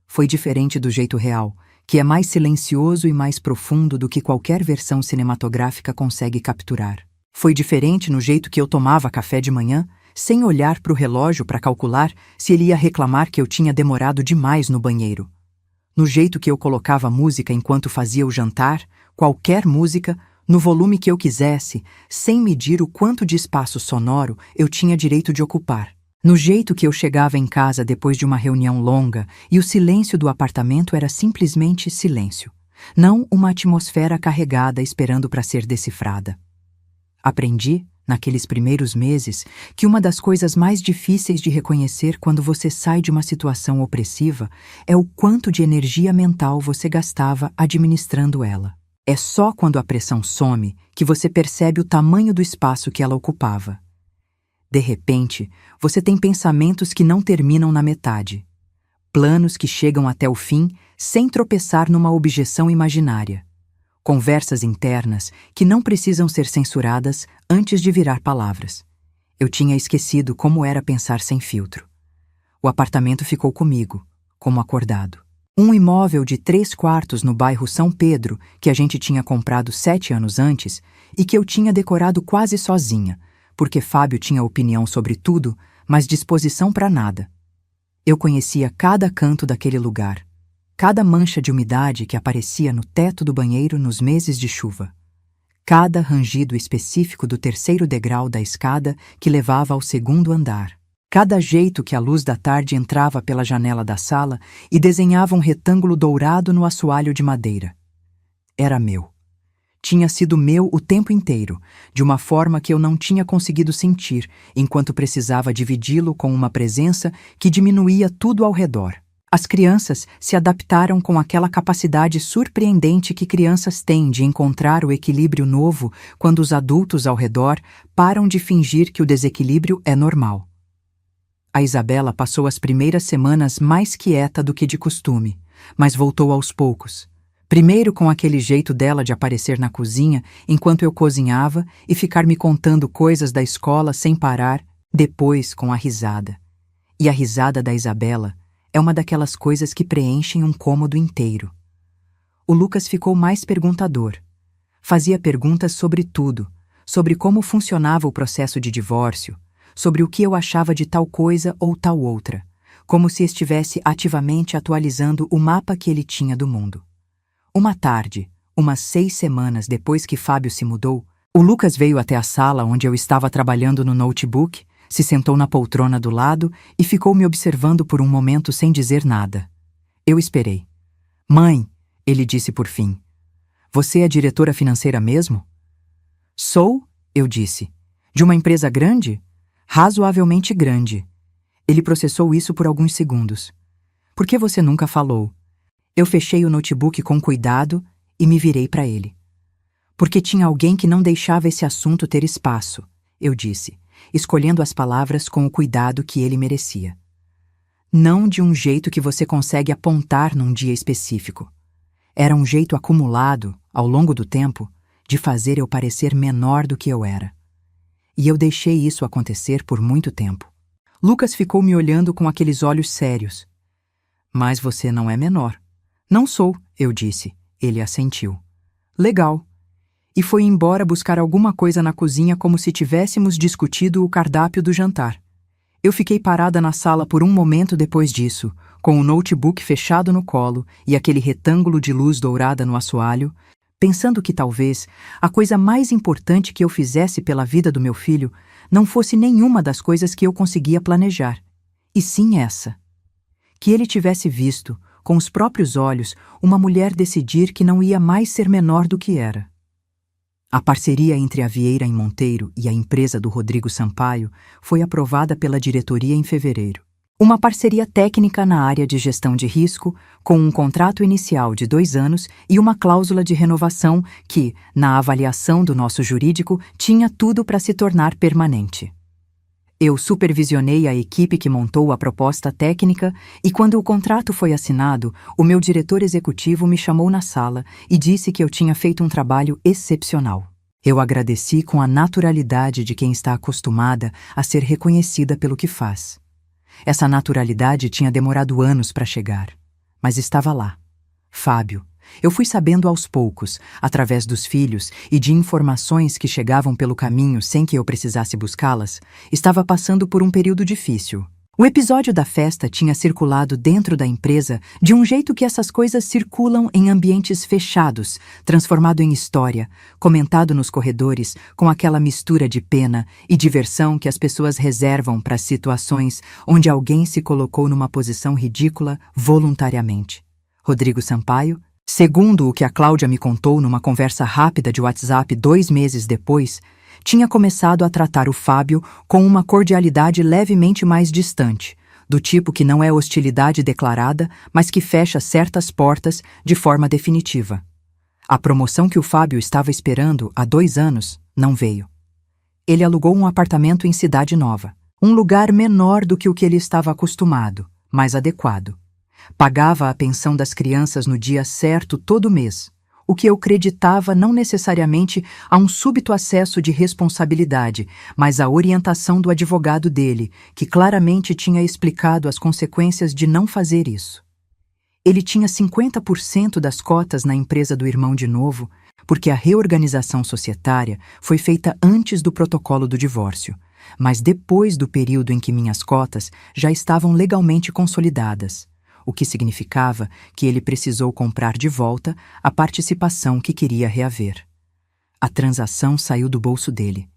Foi diferente do jeito real, que é mais silencioso e mais profundo do que qualquer versão cinematográfica consegue capturar. Foi diferente no jeito que eu tomava café de manhã, sem olhar para o relógio para calcular se ele ia reclamar que eu tinha demorado demais no banheiro. No jeito que eu colocava música enquanto fazia o jantar, qualquer música, no volume que eu quisesse, sem medir o quanto de espaço sonoro eu tinha direito de ocupar. No jeito que eu chegava em casa depois de uma reunião longa e o silêncio do apartamento era simplesmente silêncio, não uma atmosfera carregada esperando para ser decifrada. Aprendi, naqueles primeiros meses, que uma das coisas mais difíceis de reconhecer quando você sai de uma situação opressiva é o quanto de energia mental você gastava administrando ela. É só quando a pressão some que você percebe o tamanho do espaço que ela ocupava. De repente, você tem pensamentos que não terminam na metade. Planos que chegam até o fim sem tropeçar numa objeção imaginária. Conversas internas que não precisam ser censuradas antes de virar palavras. Eu tinha esquecido como era pensar sem filtro. O apartamento ficou comigo, como acordado. Um imóvel de 3 quartos no bairro São Pedro, que a gente tinha comprado 7 anos antes e que eu tinha decorado quase sozinha, porque Fábio tinha opinião sobre tudo, mas disposição para nada. Eu conhecia cada canto daquele lugar, cada mancha de umidade que aparecia no teto do banheiro nos meses de chuva, cada rangido específico do 3º degrau da escada que levava ao 2º andar, cada jeito que a luz da tarde entrava pela janela da sala e desenhava um retângulo dourado no assoalho de madeira. Era meu. Tinha sido meu o tempo inteiro, de uma forma que eu não tinha conseguido sentir, enquanto precisava dividi-lo com uma presença que diminuía tudo ao redor. As crianças se adaptaram com aquela capacidade surpreendente que crianças têm de encontrar o equilíbrio novo quando os adultos ao redor param de fingir que o desequilíbrio é normal. A Isabela passou as primeiras semanas mais quieta do que de costume, mas voltou aos poucos. Primeiro com aquele jeito dela de aparecer na cozinha enquanto eu cozinhava e ficar me contando coisas da escola sem parar, depois com a risada. E a risada da Isabela é uma daquelas coisas que preenchem um cômodo inteiro. O Lucas ficou mais perguntador. Fazia perguntas sobre tudo, sobre como funcionava o processo de divórcio, sobre o que eu achava de tal coisa ou tal outra, como se estivesse ativamente atualizando o mapa que ele tinha do mundo. Uma tarde, umas 6 semanas depois que Fábio se mudou, o Lucas veio até a sala onde eu estava trabalhando no notebook, se sentou na poltrona do lado e ficou me observando por um momento sem dizer nada. Eu esperei. "Mãe", ele disse por fim, "você é diretora financeira mesmo?" "Sou", eu disse. "De uma empresa grande?" "Razoavelmente grande." Ele processou isso por alguns segundos. "Por que você nunca falou?" Eu fechei o notebook com cuidado e me virei para ele. "Porque tinha alguém que não deixava esse assunto ter espaço", eu disse, escolhendo as palavras com o cuidado que ele merecia. "Não de um jeito que você consegue apontar num dia específico. Era um jeito acumulado, ao longo do tempo, de fazer eu parecer menor do que eu era. E eu deixei isso acontecer por muito tempo." Lucas ficou me olhando com aqueles olhos sérios. "Mas você não é menor." "Não sou", eu disse. Ele assentiu. "Legal." E foi embora buscar alguma coisa na cozinha como se tivéssemos discutido o cardápio do jantar. Eu fiquei parada na sala por um momento depois disso, com o notebook fechado no colo e aquele retângulo de luz dourada no assoalho, pensando que talvez a coisa mais importante que eu fizesse pela vida do meu filho não fosse nenhuma das coisas que eu conseguia planejar, e sim essa. Que ele tivesse visto, com os próprios olhos, uma mulher decidir que não ia mais ser menor do que era. A parceria entre a Vieira em Monteiro e a empresa do Rodrigo Sampaio foi aprovada pela diretoria em fevereiro. Uma parceria técnica na área de gestão de risco, com um contrato inicial de 2 anos e uma cláusula de renovação que, na avaliação do nosso jurídico, tinha tudo para se tornar permanente. Eu supervisionei a equipe que montou a proposta técnica e, quando o contrato foi assinado, o meu diretor executivo me chamou na sala e disse que eu tinha feito um trabalho excepcional. Eu agradeci com a naturalidade de quem está acostumada a ser reconhecida pelo que faz. Essa naturalidade tinha demorado anos para chegar, mas estava lá. Fábio. Eu fui sabendo aos poucos, através dos filhos e de informações que chegavam pelo caminho sem que eu precisasse buscá-las, estava passando por um período difícil. O episódio da festa tinha circulado dentro da empresa de um jeito que essas coisas circulam em ambientes fechados, transformado em história, comentado nos corredores com aquela mistura de pena e diversão que as pessoas reservam para situações onde alguém se colocou numa posição ridícula voluntariamente. Rodrigo Sampaio, segundo o que a Cláudia me contou numa conversa rápida de WhatsApp 2 meses depois, tinha começado a tratar o Fábio com uma cordialidade levemente mais distante, do tipo que não é hostilidade declarada, mas que fecha certas portas de forma definitiva. A promoção que o Fábio estava esperando há 2 anos não veio. Ele alugou um apartamento em Cidade Nova, um lugar menor do que o que ele estava acostumado, mais adequado. Pagava a pensão das crianças no dia certo todo mês, O que eu acreditava não necessariamente a um súbito acesso de responsabilidade, mas à orientação do advogado dele, que claramente tinha explicado as consequências de não fazer isso. Ele tinha 50% das cotas na empresa do irmão de novo, porque a reorganização societária foi feita antes do protocolo do divórcio, mas depois do período em que minhas cotas já estavam legalmente consolidadas, o que significava que ele precisou comprar de volta a participação que queria reaver. A transação saiu do bolso dele.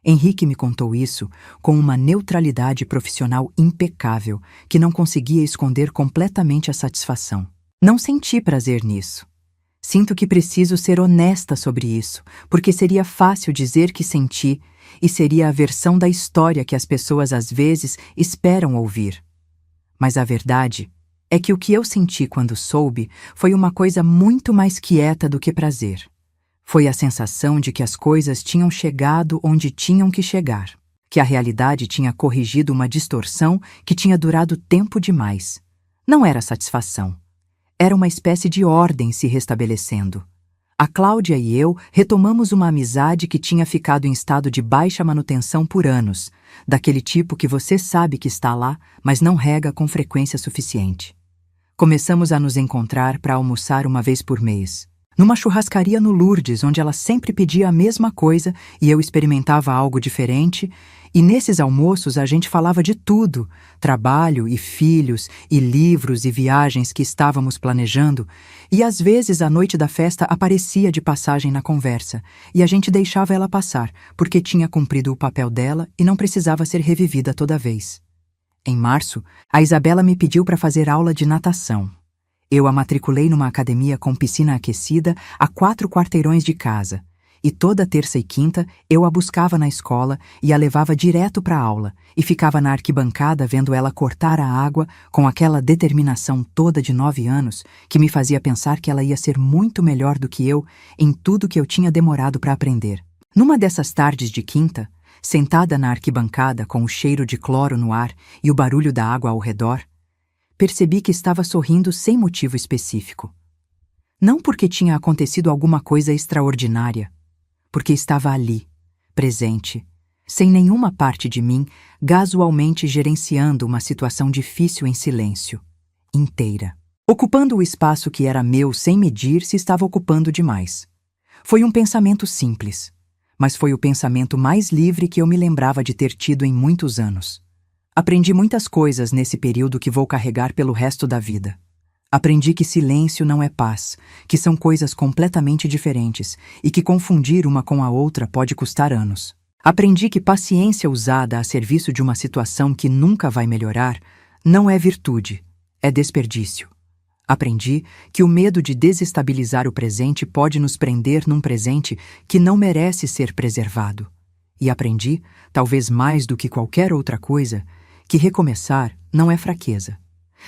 Henrique me contou isso com uma neutralidade profissional impecável que não conseguia esconder completamente a satisfação. Não senti prazer nisso. Sinto que preciso ser honesta sobre isso, porque seria fácil dizer que senti e seria a versão da história que as pessoas às vezes esperam ouvir. Mas a verdade é que o que eu senti quando soube foi uma coisa muito mais quieta do que prazer. Foi a sensação de que as coisas tinham chegado onde tinham que chegar, que a realidade tinha corrigido uma distorção que tinha durado tempo demais. Não era satisfação. Era uma espécie de ordem se restabelecendo. A Cláudia e eu retomamos uma amizade que tinha ficado em estado de baixa manutenção por anos, daquele tipo que você sabe que está lá, mas não rega com frequência suficiente. Começamos a nos encontrar para almoçar uma vez por mês, numa churrascaria no Lourdes, onde ela sempre pedia a mesma coisa e eu experimentava algo diferente, e nesses almoços a gente falava de tudo, trabalho e filhos, e livros e viagens que estávamos planejando, e às vezes a noite da festa aparecia de passagem na conversa, e a gente deixava ela passar, porque tinha cumprido o papel dela e não precisava ser revivida toda vez. Em março, a Isabela me pediu para fazer aula de natação. Eu a matriculei numa academia com piscina aquecida a 4 quarteirões de casa, e toda terça e quinta eu a buscava na escola e a levava direto para a aula, e ficava na arquibancada vendo ela cortar a água com aquela determinação toda de 9 anos que me fazia pensar que ela ia ser muito melhor do que eu em tudo que eu tinha demorado para aprender. Numa dessas tardes de quinta, sentada na arquibancada com o cheiro de cloro no ar e o barulho da água ao redor, percebi que estava sorrindo sem motivo específico. Não porque tinha acontecido alguma coisa extraordinária, porque estava ali, presente, sem nenhuma parte de mim, casualmente gerenciando uma situação difícil em silêncio, inteira. Ocupando o espaço que era meu sem medir se estava ocupando demais. Foi um pensamento simples, mas foi o pensamento mais livre que eu me lembrava de ter tido em muitos anos. Aprendi muitas coisas nesse período que vou carregar pelo resto da vida. Aprendi que silêncio não é paz, que são coisas completamente diferentes e que confundir uma com a outra pode custar anos. Aprendi que paciência usada a serviço de uma situação que nunca vai melhorar não é virtude, é desperdício. Aprendi que o medo de desestabilizar o presente pode nos prender num presente que não merece ser preservado. E aprendi, talvez mais do que qualquer outra coisa, que recomeçar não é fraqueza.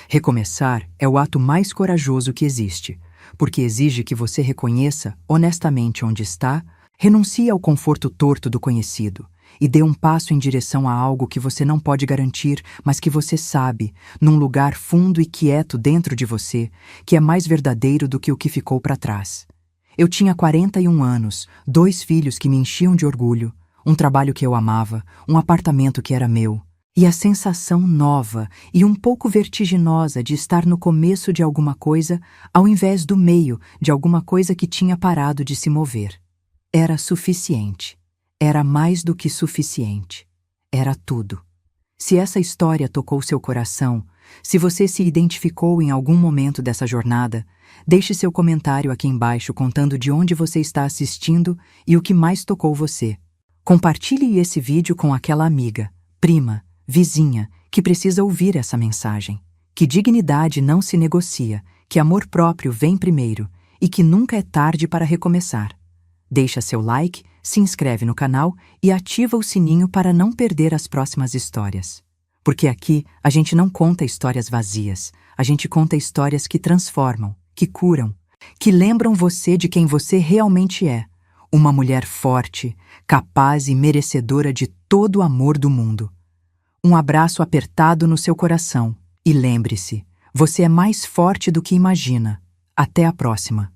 Recomeçar é o ato mais corajoso que existe, porque exige que você reconheça honestamente onde está, renuncie ao conforto torto do conhecido e dê um passo em direção a algo que você não pode garantir, mas que você sabe, num lugar fundo e quieto dentro de você, que é mais verdadeiro do que o que ficou para trás. Eu tinha 41 anos, 2 filhos que me enchiam de orgulho, um trabalho que eu amava, um apartamento que era meu, e a sensação nova e um pouco vertiginosa de estar no começo de alguma coisa ao invés do meio de alguma coisa que tinha parado de se mover. Era suficiente. Era mais do que suficiente. Era tudo. Se essa história tocou seu coração, se você se identificou em algum momento dessa jornada, deixe seu comentário aqui embaixo contando de onde você está assistindo e o que mais tocou você. Compartilhe esse vídeo com aquela amiga, prima, vizinha, que precisa ouvir essa mensagem. Que dignidade não se negocia, que amor próprio vem primeiro e que nunca é tarde para recomeçar. Deixa seu like, se inscreve no canal e ativa o sininho para não perder as próximas histórias. Porque aqui a gente não conta histórias vazias, a gente conta histórias que transformam, que curam, que lembram você de quem você realmente é. Uma mulher forte, capaz e merecedora de todo o amor do mundo. Um abraço apertado no seu coração. E lembre-se, você é mais forte do que imagina. Até a próxima.